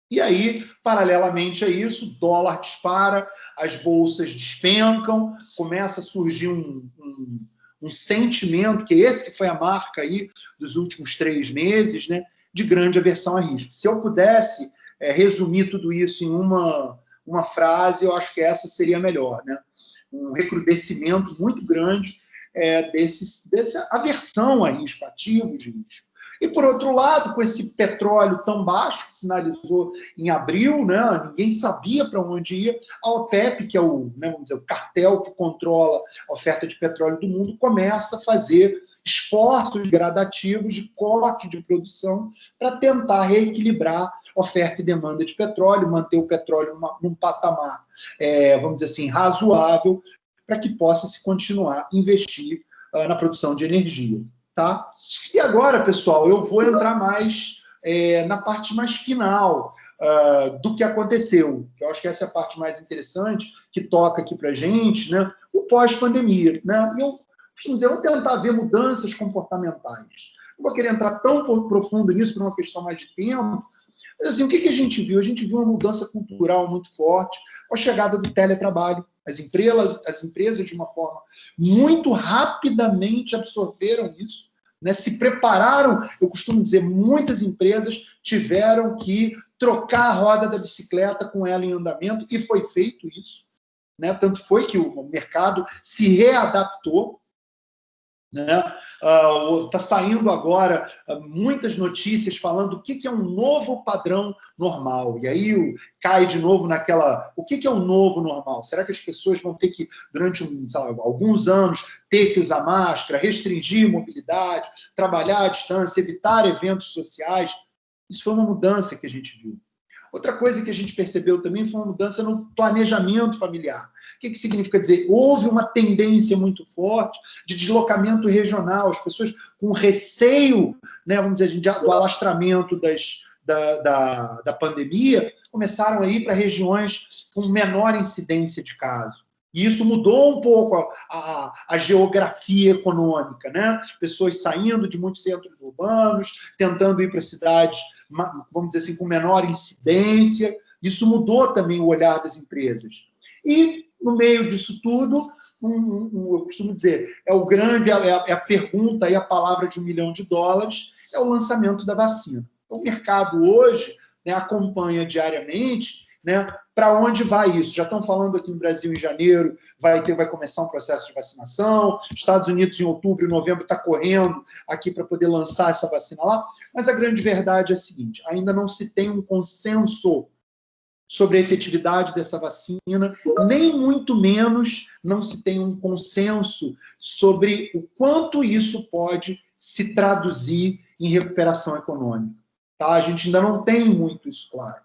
E aí, paralelamente a isso, o dólar dispara, as bolsas despencam, começa a surgir um sentimento, que esse que foi a marca aí dos últimos 3 meses, né, de grande aversão a risco. Se eu pudesse resumir tudo isso em uma frase, eu acho que essa seria a melhor, né? Um recrudescimento muito grande dessa aversão a risco, ativos de risco. E, por outro lado, com esse petróleo tão baixo, que sinalizou em abril, né, ninguém sabia para onde ia, a OPEP, que é o, né, vamos dizer, o cartel que controla a oferta de petróleo do mundo, começa a fazer esforços gradativos de corte de produção para tentar reequilibrar oferta e demanda de petróleo, manter o petróleo num patamar, vamos dizer assim, razoável, para que possa se continuar a investir na produção de energia. Tá? E agora, pessoal, eu vou entrar mais na parte mais final do que aconteceu, que eu acho que essa é a parte mais interessante, que toca aqui para a gente, né? O pós-pandemia. Né? Eu costumo dizer, vamos tentar ver mudanças comportamentais. Não vou querer entrar tão profundo nisso por uma questão mais de tempo, mas assim, o que a gente viu? A gente viu uma mudança cultural muito forte com a chegada do teletrabalho. As empresas, de uma forma muito rapidamente, absorveram isso, né? Se prepararam. Eu costumo dizer, muitas empresas tiveram que trocar a roda da bicicleta com ela em andamento, e foi feito isso. Né? Tanto foi que o mercado se readaptou. Está saindo agora muitas notícias falando do que é um novo padrão normal. E aí cai de novo naquela... O que é um novo normal? Será que as pessoas vão ter que, durante alguns anos, ter que usar máscara, restringir mobilidade, trabalhar à distância, evitar eventos sociais? Isso foi uma mudança que a gente viu. Outra coisa que a gente percebeu também foi uma mudança no planejamento familiar. O que significa dizer? Houve uma tendência muito forte de deslocamento regional, as pessoas com receio, né, vamos dizer, do alastramento da pandemia, começaram a ir para regiões com menor incidência de casos. E isso mudou um pouco a geografia econômica, né? Pessoas saindo de muitos centros urbanos, tentando ir para cidades, vamos dizer assim, com menor incidência. Isso mudou também o olhar das empresas. E, no meio disso tudo, eu costumo dizer, é a pergunta e a palavra de $1 milhão, é o lançamento da vacina. Então, o mercado hoje, né, acompanha diariamente, né, para onde vai isso. Já estão falando aqui no Brasil, em janeiro, vai começar um processo de vacinação. Estados Unidos, em outubro e novembro, está correndo aqui para poder lançar essa vacina lá. Mas a grande verdade é a seguinte, ainda não se tem um consenso sobre a efetividade dessa vacina, nem muito menos não se tem um consenso sobre o quanto isso pode se traduzir em recuperação econômica. Tá? A gente ainda não tem muito isso claro.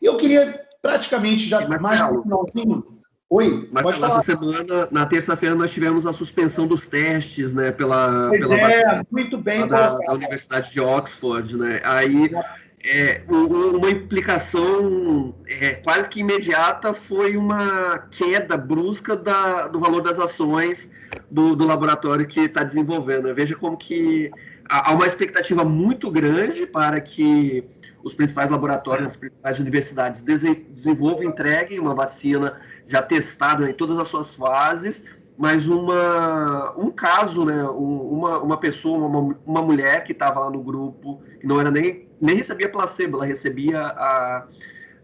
Eu queria praticamente já mais no finalzinho. Oi, pode falar. Essa semana, na terça-feira, nós tivemos a suspensão dos testes, né, pela vacina muito bem da Universidade de Oxford, né? Aí uma implicação quase que imediata foi uma queda brusca do valor das ações do laboratório que está desenvolvendo. Veja como que há uma expectativa muito grande para que os principais laboratórios, as principais universidades desenvolvam e entreguem uma vacina já testada em todas as suas fases, mas um caso, né, uma pessoa, uma mulher que estava lá no grupo, que não era nem recebia placebo, ela recebia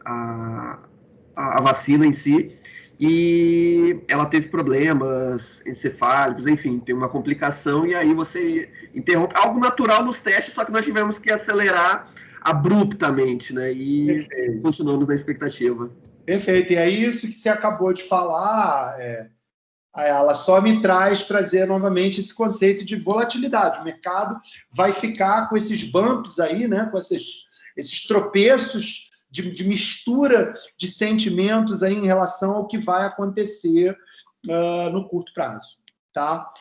a vacina em si, e ela teve problemas encefálicos, enfim, tem uma complicação, e aí você interrompe algo natural nos testes, só que nós tivemos que acelerar abruptamente, né? E continuamos na expectativa. Perfeito, e é isso que você acabou de falar, ela só me trazer novamente esse conceito de volatilidade. O mercado vai ficar com esses bumps aí, né? Com esses tropeços de mistura de sentimentos aí em relação ao que vai acontecer no curto prazo. Tá?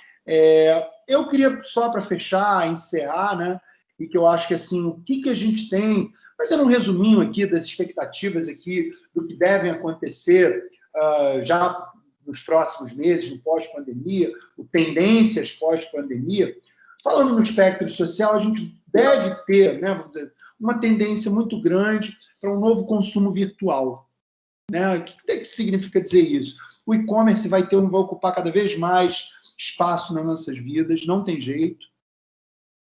Eu queria, só para fechar, encerrar, né? E que eu acho que assim, o que a gente tem, fazendo um resuminho aqui das expectativas aqui, do que devem acontecer já nos próximos meses, no pós-pandemia, tendências pós-pandemia. Falando no espectro social, a gente deve ter, né, vamos dizer, uma tendência muito grande para um novo consumo virtual. Né? O que significa dizer isso? O e-commerce vai ocupar cada vez mais espaço nas nossas vidas, não tem jeito.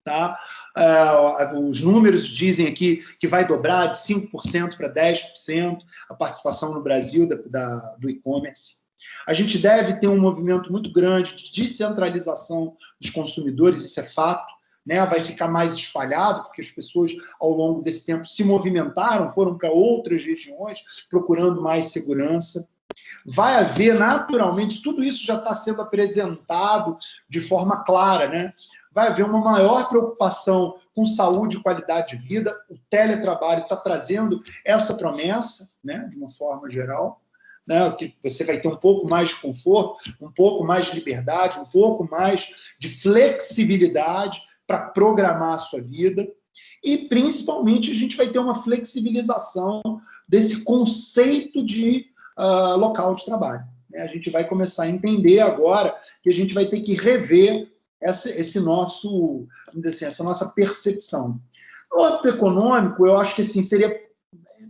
Tá? Os números dizem aqui que vai dobrar de 5% para 10% a participação no Brasil do e-commerce. A gente deve ter um movimento muito grande de descentralização dos consumidores, isso é fato. né, vai ficar mais espalhado, porque as pessoas, ao longo desse tempo, se movimentaram, foram para outras regiões, procurando mais segurança. Vai haver, naturalmente, tudo isso já está sendo apresentado de forma clara, né? Vai haver uma maior preocupação com saúde e qualidade de vida. O teletrabalho está trazendo essa promessa, né, de uma forma geral, né, que você vai ter um pouco mais de conforto, um pouco mais de liberdade, um pouco mais de flexibilidade para programar a sua vida. E, principalmente, a gente vai ter uma flexibilização desse conceito de local de trabalho. A gente vai começar a entender agora que a gente vai ter que rever esse nosso, vamos dizer assim, essa nossa percepção. No âmbito econômico, eu acho que assim, seria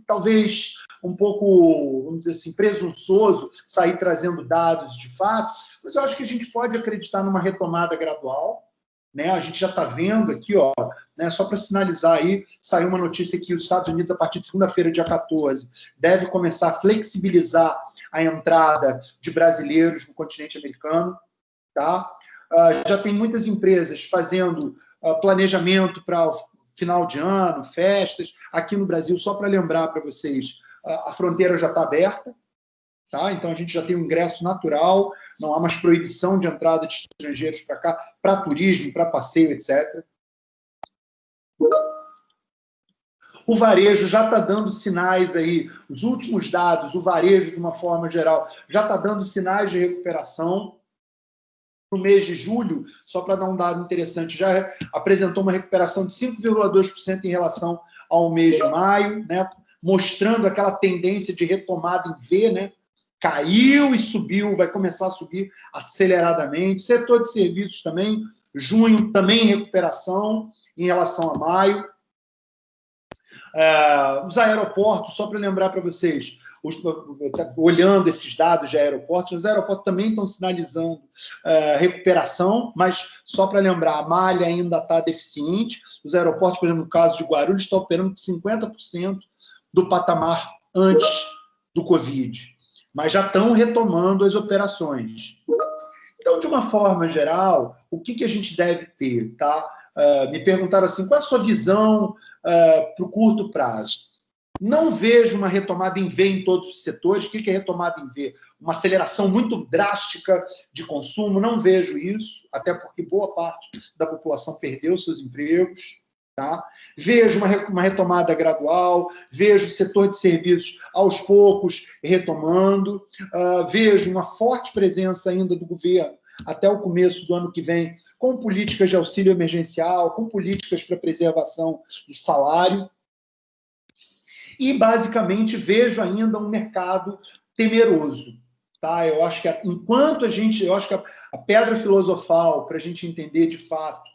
talvez um pouco, vamos dizer assim, presunçoso sair trazendo dados de fato, mas eu acho que a gente pode acreditar numa retomada gradual, né? A gente já está vendo aqui, ó, né, só para sinalizar aí, saiu uma notícia que os Estados Unidos, a partir de segunda-feira, dia 14, deve começar a flexibilizar a entrada de brasileiros no continente americano, tá? Já tem muitas empresas fazendo planejamento para o final de ano, festas. Aqui no Brasil, só para lembrar para vocês, a fronteira já está aberta, tá? Então a gente já tem um ingresso natural, não há mais proibição de entrada de estrangeiros para cá, para turismo, para passeio, etc. O varejo já está dando sinais aí, os últimos dados, o varejo, de uma forma geral, já está dando sinais de recuperação. No mês de julho, só para dar um dado interessante, já apresentou uma recuperação de 5,2% em relação ao mês de maio, né, mostrando aquela tendência de retomada em V, né, caiu e subiu, vai começar a subir aceleradamente. Setor de serviços também, junho também em recuperação em relação a maio. Os aeroportos, só para lembrar para vocês, olhando esses dados de aeroportos, os aeroportos também estão sinalizando recuperação, mas só para lembrar, a malha ainda está deficiente. Os aeroportos, por exemplo, no caso de Guarulhos, estão operando com 50% do patamar antes do Covid, mas já estão retomando as operações. Então, de uma forma geral, o que a gente deve ter? Tá? Me perguntaram assim, qual é a sua visão para o curto prazo? Não vejo uma retomada em V em todos os setores. O que é retomada em V? Uma aceleração muito drástica de consumo. Não vejo isso, até porque boa parte da população perdeu seus empregos. Tá? Vejo uma retomada gradual, vejo o setor de serviços aos poucos retomando, vejo uma forte presença ainda do governo até o começo do ano que vem, com políticas de auxílio emergencial, com políticas para preservação do salário. E, basicamente, vejo ainda um mercado temeroso. Tá? Eu acho que eu acho que a pedra filosofal para a gente entender de fato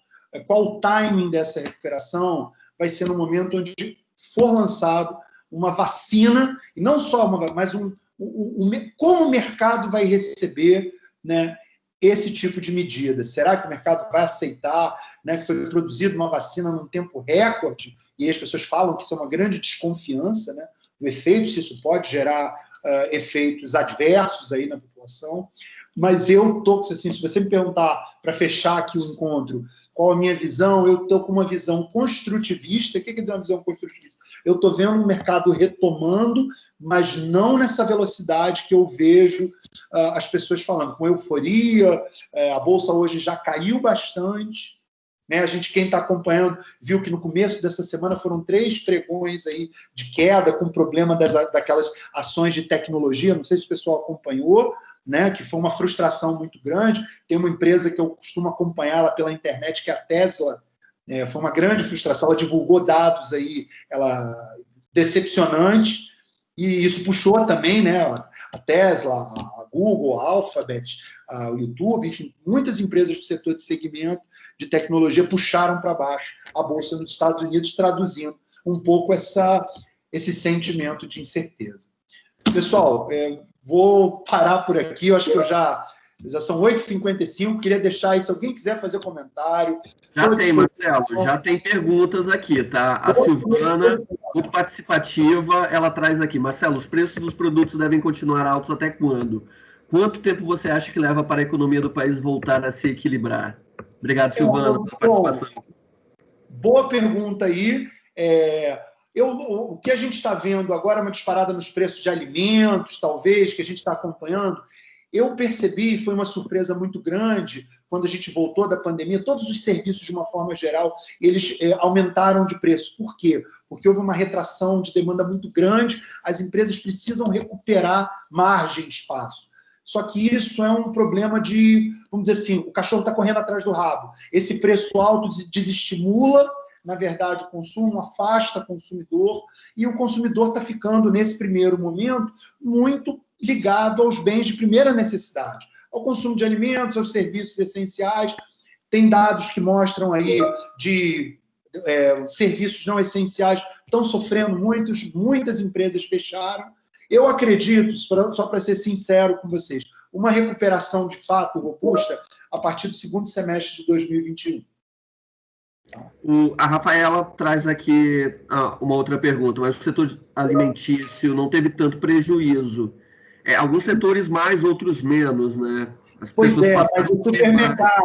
qual o timing dessa recuperação vai ser no momento onde for lançado uma vacina, e não só uma, mas como o mercado vai receber, né, esse tipo de medida. Será que o mercado vai aceitar, né, que foi produzida uma vacina num tempo recorde, e as pessoas falam que isso é uma grande desconfiança, né, do efeito, se isso pode gerar efeitos adversos aí na população. Mas eu estou, assim, se você me perguntar, para fechar aqui o encontro, qual a minha visão, eu estou com uma visão construtivista. O que é uma visão construtivista? Eu estou vendo um mercado retomando, mas não nessa velocidade que eu vejo as pessoas falando, com euforia. A Bolsa hoje já caiu bastante, né? Quem está acompanhando, viu que no começo dessa semana foram 3 pregões aí de queda, com problema daquelas ações de tecnologia. Não sei se o pessoal acompanhou, né? Que foi uma frustração muito grande. Tem uma empresa que eu costumo acompanhá-la pela internet, que é a Tesla. Foi uma grande frustração. Ela divulgou dados aí, decepcionantes, e isso puxou também, né, a Tesla, a Google, a Alphabet, o YouTube, enfim, muitas empresas do setor de segmento de tecnologia puxaram para baixo a Bolsa nos Estados Unidos, traduzindo um pouco esse sentimento de incerteza. Pessoal, vou parar por aqui. Eu acho que já são 8h55. Queria deixar aí, se alguém quiser fazer comentário. Já tem, Marcelo, já tem perguntas aqui, tá? A Silvana, muito participativa, ela traz aqui. Marcelo, os preços dos produtos devem continuar altos até quando? Quanto tempo você acha que leva para a economia do país voltar a se equilibrar? Obrigado, Silvana, pela participação. Boa pergunta aí. O que a gente está vendo agora, uma disparada nos preços de alimentos, talvez, que a gente está acompanhando, eu percebi, foi uma surpresa muito grande, quando a gente voltou da pandemia, todos os serviços, de uma forma geral, eles aumentaram de preço. Por quê? Porque houve uma retração de demanda muito grande, as empresas precisam recuperar margem, espaço. Só que isso é um problema de, vamos dizer assim, o cachorro está correndo atrás do rabo. Esse preço alto desestimula, na verdade, o consumo, afasta o consumidor, e o consumidor está ficando, nesse primeiro momento, muito ligado aos bens de primeira necessidade, ao consumo de alimentos, aos serviços essenciais. Tem dados que mostram aí de serviços não essenciais estão sofrendo, muitas empresas fecharam. Eu acredito, só para ser sincero com vocês, uma recuperação de fato robusta a partir do segundo semestre de 2021. A Rafaela traz aqui uma outra pergunta, mas o setor alimentício não teve tanto prejuízo. Alguns setores mais, outros menos, né? Pois é, mas o supermercado,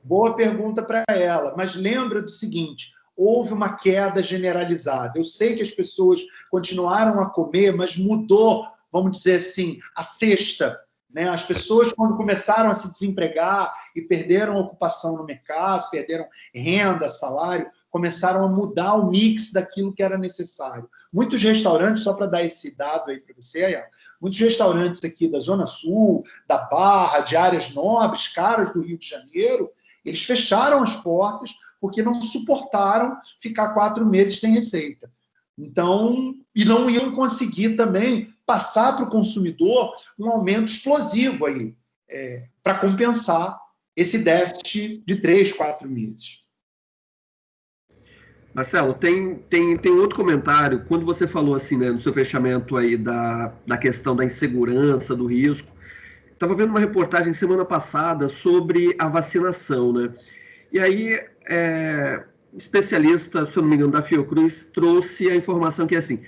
boa pergunta para ela, mas lembra do seguinte, houve uma queda generalizada. Eu sei que as pessoas continuaram a comer, mas mudou, vamos dizer assim, a cesta. Né? As pessoas, quando começaram a se desempregar e perderam ocupação no mercado, perderam renda, salário, começaram a mudar o mix daquilo que era necessário. Muitos restaurantes, só para dar esse dado aí para você, Ayala, muitos restaurantes aqui da Zona Sul, da Barra, de áreas nobres, caras do Rio de Janeiro, eles fecharam as portas porque não suportaram ficar 4 meses sem receita. Então, e não iam conseguir também passar para o consumidor um aumento explosivo aí, para compensar esse déficit de 3, 4 meses. Marcelo, tem outro comentário. Quando você falou assim, né, no seu fechamento aí da questão da insegurança, do risco, estava vendo uma reportagem semana passada sobre a vacinação, né? E aí, um especialista, se eu não me engano, da Fiocruz, trouxe a informação que, assim,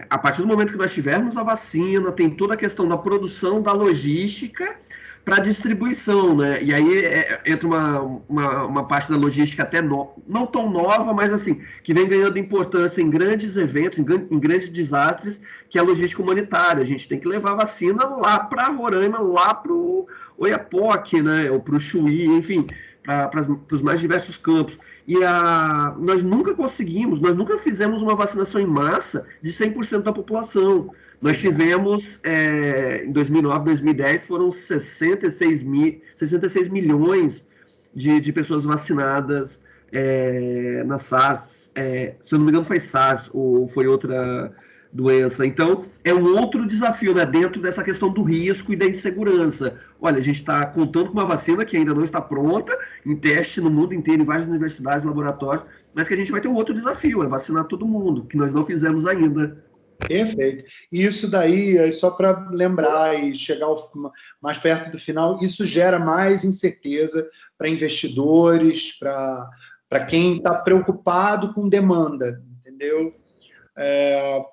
a partir do momento que nós tivermos a vacina, tem toda a questão da produção, da logística para distribuição, né? E aí entra uma parte da logística até não tão nova, mas assim, que vem ganhando importância em grandes eventos, em grandes desastres, que é a logística humanitária. A gente tem que levar a vacina lá para Roraima, lá para o Oiapoque, né? Ou para o Chuí, enfim, para os mais diversos campos. E nós nunca fizemos uma vacinação em massa de 100% da população. Nós tivemos, em 2009, 2010, foram 66 milhões de pessoas vacinadas na SARS. Se eu não me engano, foi SARS ou foi outra doença. Então, é um outro desafio, né, dentro dessa questão do risco e da insegurança. Olha, a gente está contando com uma vacina que ainda não está pronta, em teste no mundo inteiro, em várias universidades, laboratórios, mas que a gente vai ter um outro desafio, é vacinar todo mundo, que nós não fizemos ainda. Perfeito. E isso daí, só para lembrar e chegar mais perto do final, isso gera mais incerteza para investidores, para quem está preocupado com demanda, entendeu?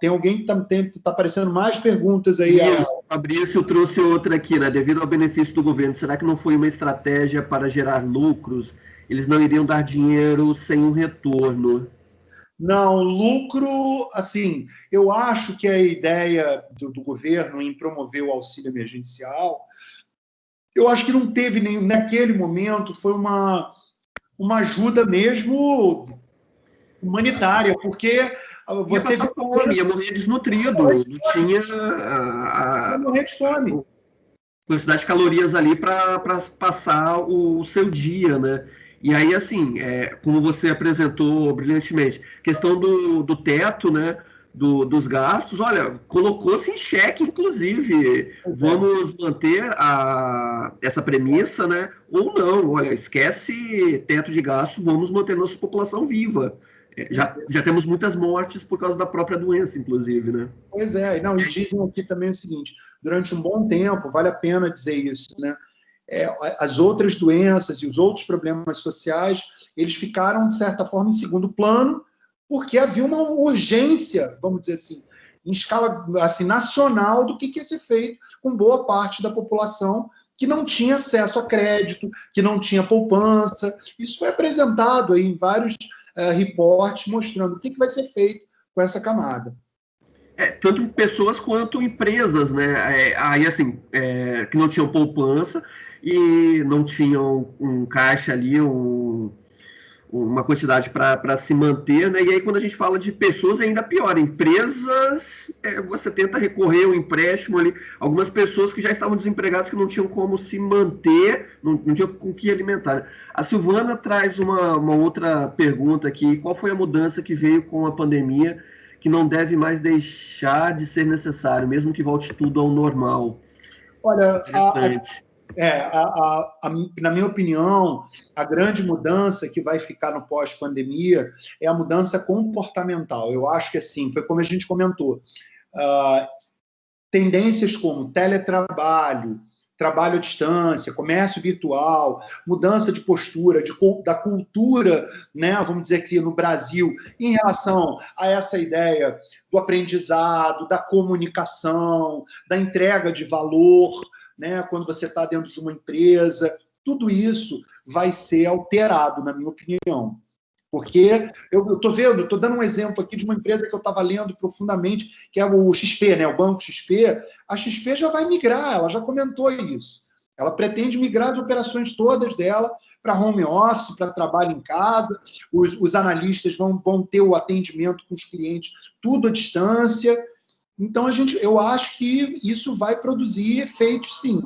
Tem alguém que está aparecendo mais perguntas aí. O Fabrício trouxe outra aqui, né? Devido ao benefício do governo, será que não foi uma estratégia para gerar lucros? Eles não iriam dar dinheiro sem um retorno? Não, lucro, assim, eu acho que a ideia do governo em promover o auxílio emergencial, eu acho que não teve nenhum, naquele momento, foi uma ajuda mesmo humanitária, porque você ia fome, ia morrer desnutrido, não tinha ia morrer de fome. Quantidade de calorias ali para passar o seu dia, né? E aí, assim, como você apresentou brilhantemente, questão do teto, né? Dos gastos, olha, colocou-se em xeque, inclusive. Vamos manter essa premissa, né? Ou não, olha, esquece teto de gasto, vamos manter nossa população viva. Já temos muitas mortes por causa da própria doença, inclusive, né? Pois é, não, e dizem aqui também o seguinte, durante um bom tempo, vale a pena dizer isso, né? As outras doenças e os outros problemas sociais, eles ficaram, de certa forma, em segundo plano, porque havia uma urgência, vamos dizer assim, em escala assim, nacional, do que ia ser feito com boa parte da população que não tinha acesso a crédito, que não tinha poupança. Isso foi apresentado aí em vários reportes mostrando o que vai ser feito com essa camada. Tanto pessoas quanto empresas, né? Aí, assim, que não tinham poupança e não tinham um caixa ali, uma quantidade para se manter, né? E aí, quando a gente fala de pessoas, é ainda pior. Empresas, você tenta recorrer ao empréstimo ali. Algumas pessoas que já estavam desempregadas, que não tinham como se manter, não tinham com que alimentar, né? A Silvana traz uma outra pergunta aqui. Qual foi a mudança que veio com a pandemia que não deve mais deixar de ser necessário, mesmo que volte tudo ao normal? Olha, na minha opinião, a grande mudança que vai ficar no pós-pandemia é a mudança comportamental. Eu acho que, assim, foi como a gente comentou, tendências como teletrabalho, trabalho à distância, comércio virtual, mudança de postura, da cultura, né, vamos dizer que no Brasil, em relação a essa ideia do aprendizado, da comunicação, da entrega de valor, né, quando você está dentro de uma empresa, tudo isso vai ser alterado, na minha opinião. Porque eu estou dando um exemplo aqui de uma empresa que eu estava lendo profundamente, que é o XP, né, o Banco XP. A XP já vai migrar, ela já comentou isso. Ela pretende migrar as operações todas dela para home office, para trabalho em casa. Os analistas vão ter o atendimento com os clientes tudo à distância. Então, eu acho que isso vai produzir efeitos, sim.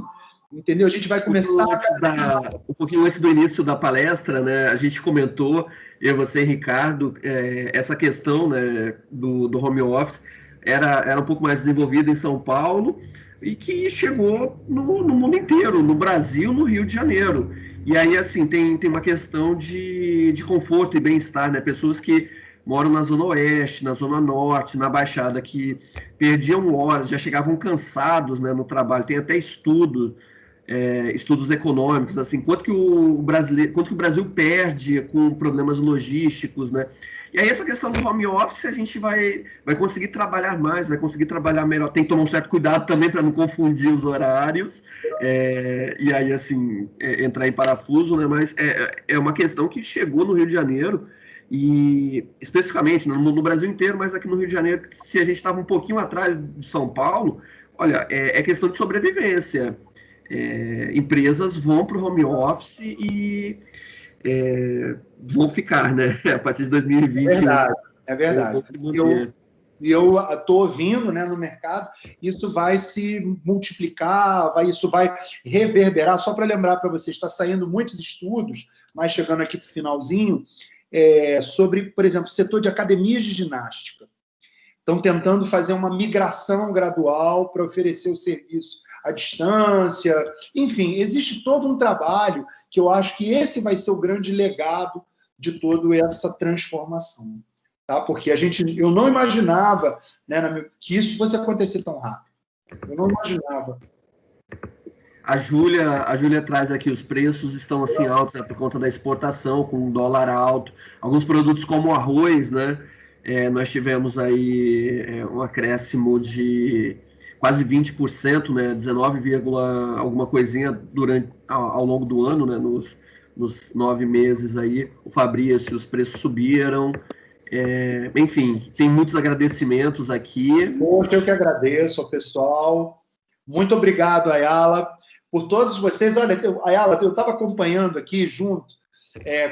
Entendeu? A gente vai começar... Um pouquinho antes do início da palestra, né, a gente comentou, eu, você e Ricardo, essa questão, né, do home office era um pouco mais desenvolvida em São Paulo e que chegou no mundo inteiro, no Brasil, no Rio de Janeiro. E aí, assim, tem uma questão de conforto e bem-estar, né? Pessoas que moram na Zona Oeste, na Zona Norte, na Baixada, que perdiam horas, já chegavam cansados, né, no trabalho. Tem até estudos econômicos, assim, quanto que o Brasil perde com problemas logísticos, né? E aí essa questão do home office, a gente vai conseguir trabalhar mais, vai conseguir trabalhar melhor. Tem que tomar um certo cuidado também para não confundir os horários, e aí, assim, entrar em parafuso, né? Mas é uma questão que chegou no Rio de Janeiro, e especificamente no Brasil inteiro, mas aqui no Rio de Janeiro, se a gente estava um pouquinho atrás de São Paulo, olha, é questão de sobrevivência. Empresas vão para o home office e vão ficar, né? A partir de 2020. É verdade. E eu estou ouvindo, né, no mercado, isso vai se multiplicar, isso vai reverberar. Só para lembrar para vocês, está saindo muitos estudos, mas chegando aqui para o finalzinho, sobre, por exemplo, o setor de academias de ginástica. Estão tentando fazer uma migração gradual para oferecer o serviço à distância. Enfim, existe todo um trabalho que eu acho que esse vai ser o grande legado de toda essa transformação. Tá? Porque eu não imaginava, né, que isso fosse acontecer tão rápido. Eu não imaginava. A Júlia traz aqui, os preços estão assim altos por conta da exportação, com o dólar alto. Alguns produtos como o arroz, né? Nós tivemos aí um acréscimo de quase 20%, né? 19, alguma coisinha ao longo do ano, né? Nos 9 meses aí, o Fabrício, os preços subiram. Enfim, tem muitos agradecimentos aqui. Poxa, eu que agradeço ao pessoal. Muito obrigado, Ayala, por todos vocês. Olha, Ayala, eu estava acompanhando aqui junto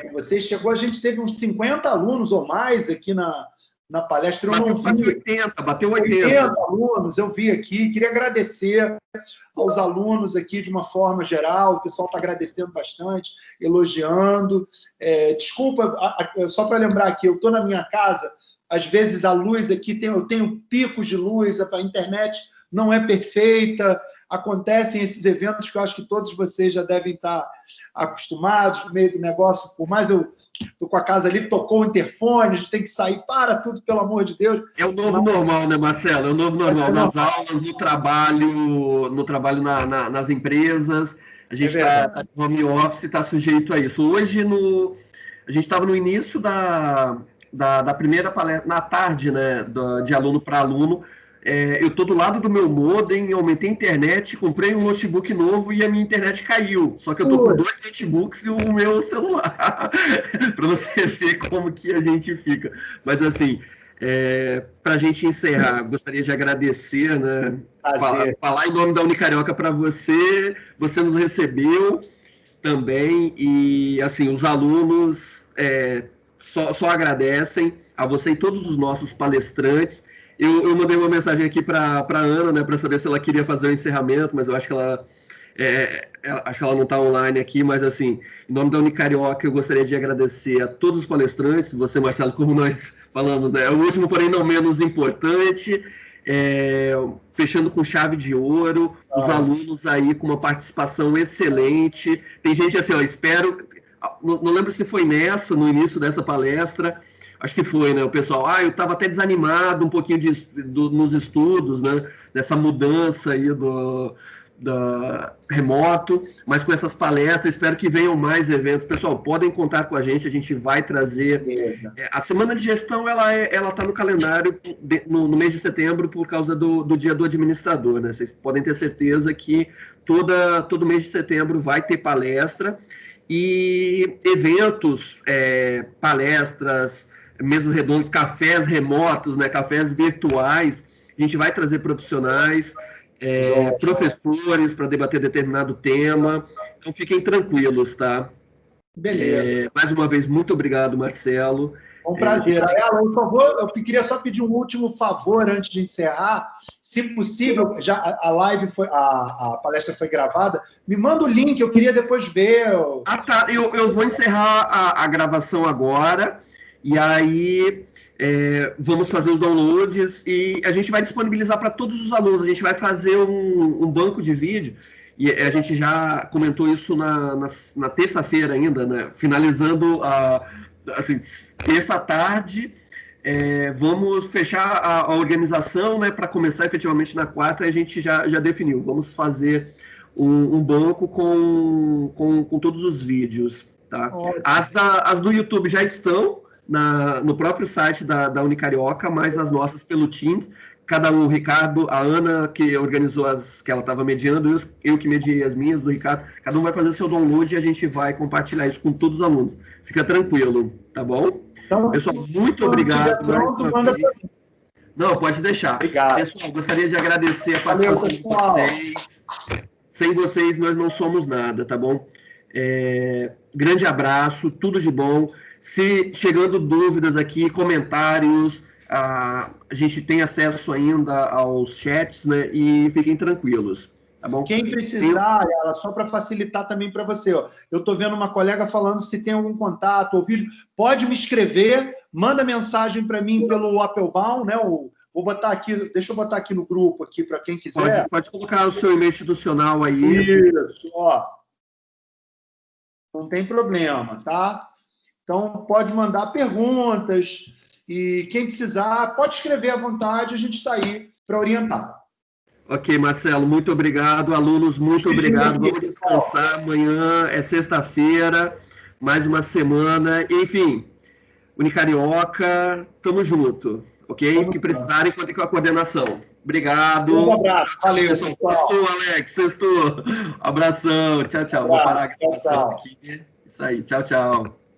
com vocês. A gente teve uns 50 alunos ou mais aqui na palestra. Bateu 80 alunos, eu vi aqui. Queria agradecer aos alunos aqui de uma forma geral. O pessoal está agradecendo bastante, elogiando. Desculpa, só para lembrar aqui, eu estou na minha casa, às vezes a luz aqui, eu tenho picos de luz, a internet não é perfeita. Acontecem esses eventos que eu acho que todos vocês já devem estar acostumados no meio do negócio. Por mais eu estou com a casa ali, tocou o interfone, a gente tem que sair, para tudo, pelo amor de Deus. É o novo normal, né, Marcelo? É o novo normal. Nas aulas, no trabalho nas empresas, a gente está no home office, está sujeito a isso. Hoje, a gente estava no início da primeira palestra, na tarde, né, de aluno para aluno. eu estou do lado do meu modem, aumentei a internet, comprei um notebook novo e a minha internet caiu. Só que eu estou com 2 notebooks e o meu celular, para você ver como que a gente fica. Mas, assim, para a gente encerrar, gostaria de agradecer, né? Falar em nome da Unicarioca para você nos recebeu também, e, assim, os alunos só agradecem a você e todos os nossos palestrantes. Eu mandei uma mensagem aqui para a Ana, né, para saber se ela queria fazer o encerramento, mas eu acho que acho que ela não está online aqui, mas, assim, em nome da Unicarioca, eu gostaria de agradecer a todos os palestrantes, você, Marcelo, como nós falamos, né, o último, porém não menos importante, fechando com chave de ouro, os alunos aí com uma participação excelente. Tem gente assim, espero, não lembro se foi no início dessa palestra, acho que foi, né, o pessoal, eu estava até desanimado um pouquinho nos estudos, né, dessa mudança aí do remoto, mas com essas palestras, espero que venham mais eventos. Pessoal, podem contar com a gente vai trazer. A Semana de Gestão, ela está no calendário no mês de setembro por causa do Dia do Administrador, né? Vocês podem ter certeza que todo mês de setembro vai ter palestra e eventos, palestras, mesas redondas, cafés remotos, né? Cafés virtuais. A gente vai trazer profissionais, professores para debater determinado tema. Então, fiquem tranquilos, tá? Beleza. Mais uma vez, muito obrigado, Marcelo. Um prazer. Por favor, eu queria só pedir um último favor antes de encerrar. Se possível, já a live a palestra foi gravada, me manda o link, eu queria depois ver. Tá. Eu vou encerrar a gravação agora, e aí vamos fazer os downloads e a gente vai disponibilizar para todos os alunos. A gente vai fazer um banco de vídeo, e a gente já comentou isso na terça-feira ainda, né? Finalizando assim, terça tarde, vamos fechar a organização, né, para começar efetivamente na quarta. A gente já definiu, vamos fazer um banco com todos os vídeos, tá? As do YouTube já estão no próprio site da Unicarioca, mas as nossas pelo Teams. Cada um, o Ricardo, a Ana, que organizou que ela estava mediando, eu que mediei as minhas, do Ricardo, cada um vai fazer seu download e a gente vai compartilhar isso com todos os alunos. Fica tranquilo, tá bom? Então, pessoal, muito obrigado. Não, pode deixar. Obrigado. Pessoal, gostaria de agradecer a participação de vocês. Sem vocês, nós não somos nada, tá bom? Grande abraço, tudo de bom. Se chegando dúvidas aqui, comentários, a gente tem acesso ainda aos chats, né? E fiquem tranquilos, tá bom? Quem precisar, só para facilitar também para você, eu estou vendo uma colega falando se tem algum contato ou vídeo, pode me escrever, manda mensagem para mim pelo Applebaum, né? Vou botar aqui, deixa eu botar aqui no grupo aqui para quem quiser. Pode colocar o seu e-mail institucional aí. Isso, ó. Não tem problema, tá? Então, pode mandar perguntas e quem precisar, pode escrever à vontade, a gente está aí para orientar. Ok, Marcelo, muito obrigado. Alunos, muito obrigado. Vamos descansar. Amanhã é sexta-feira, mais uma semana. Enfim, Unicarioca, tamo junto, ok? O que precisarem, contem com a coordenação. Obrigado. Um abraço. Valeu, pessoal. Sextou, Alex. Sextou. Abração. Tchau, tchau. Vou parar a gravação aqui. Isso aí. Tchau, tchau.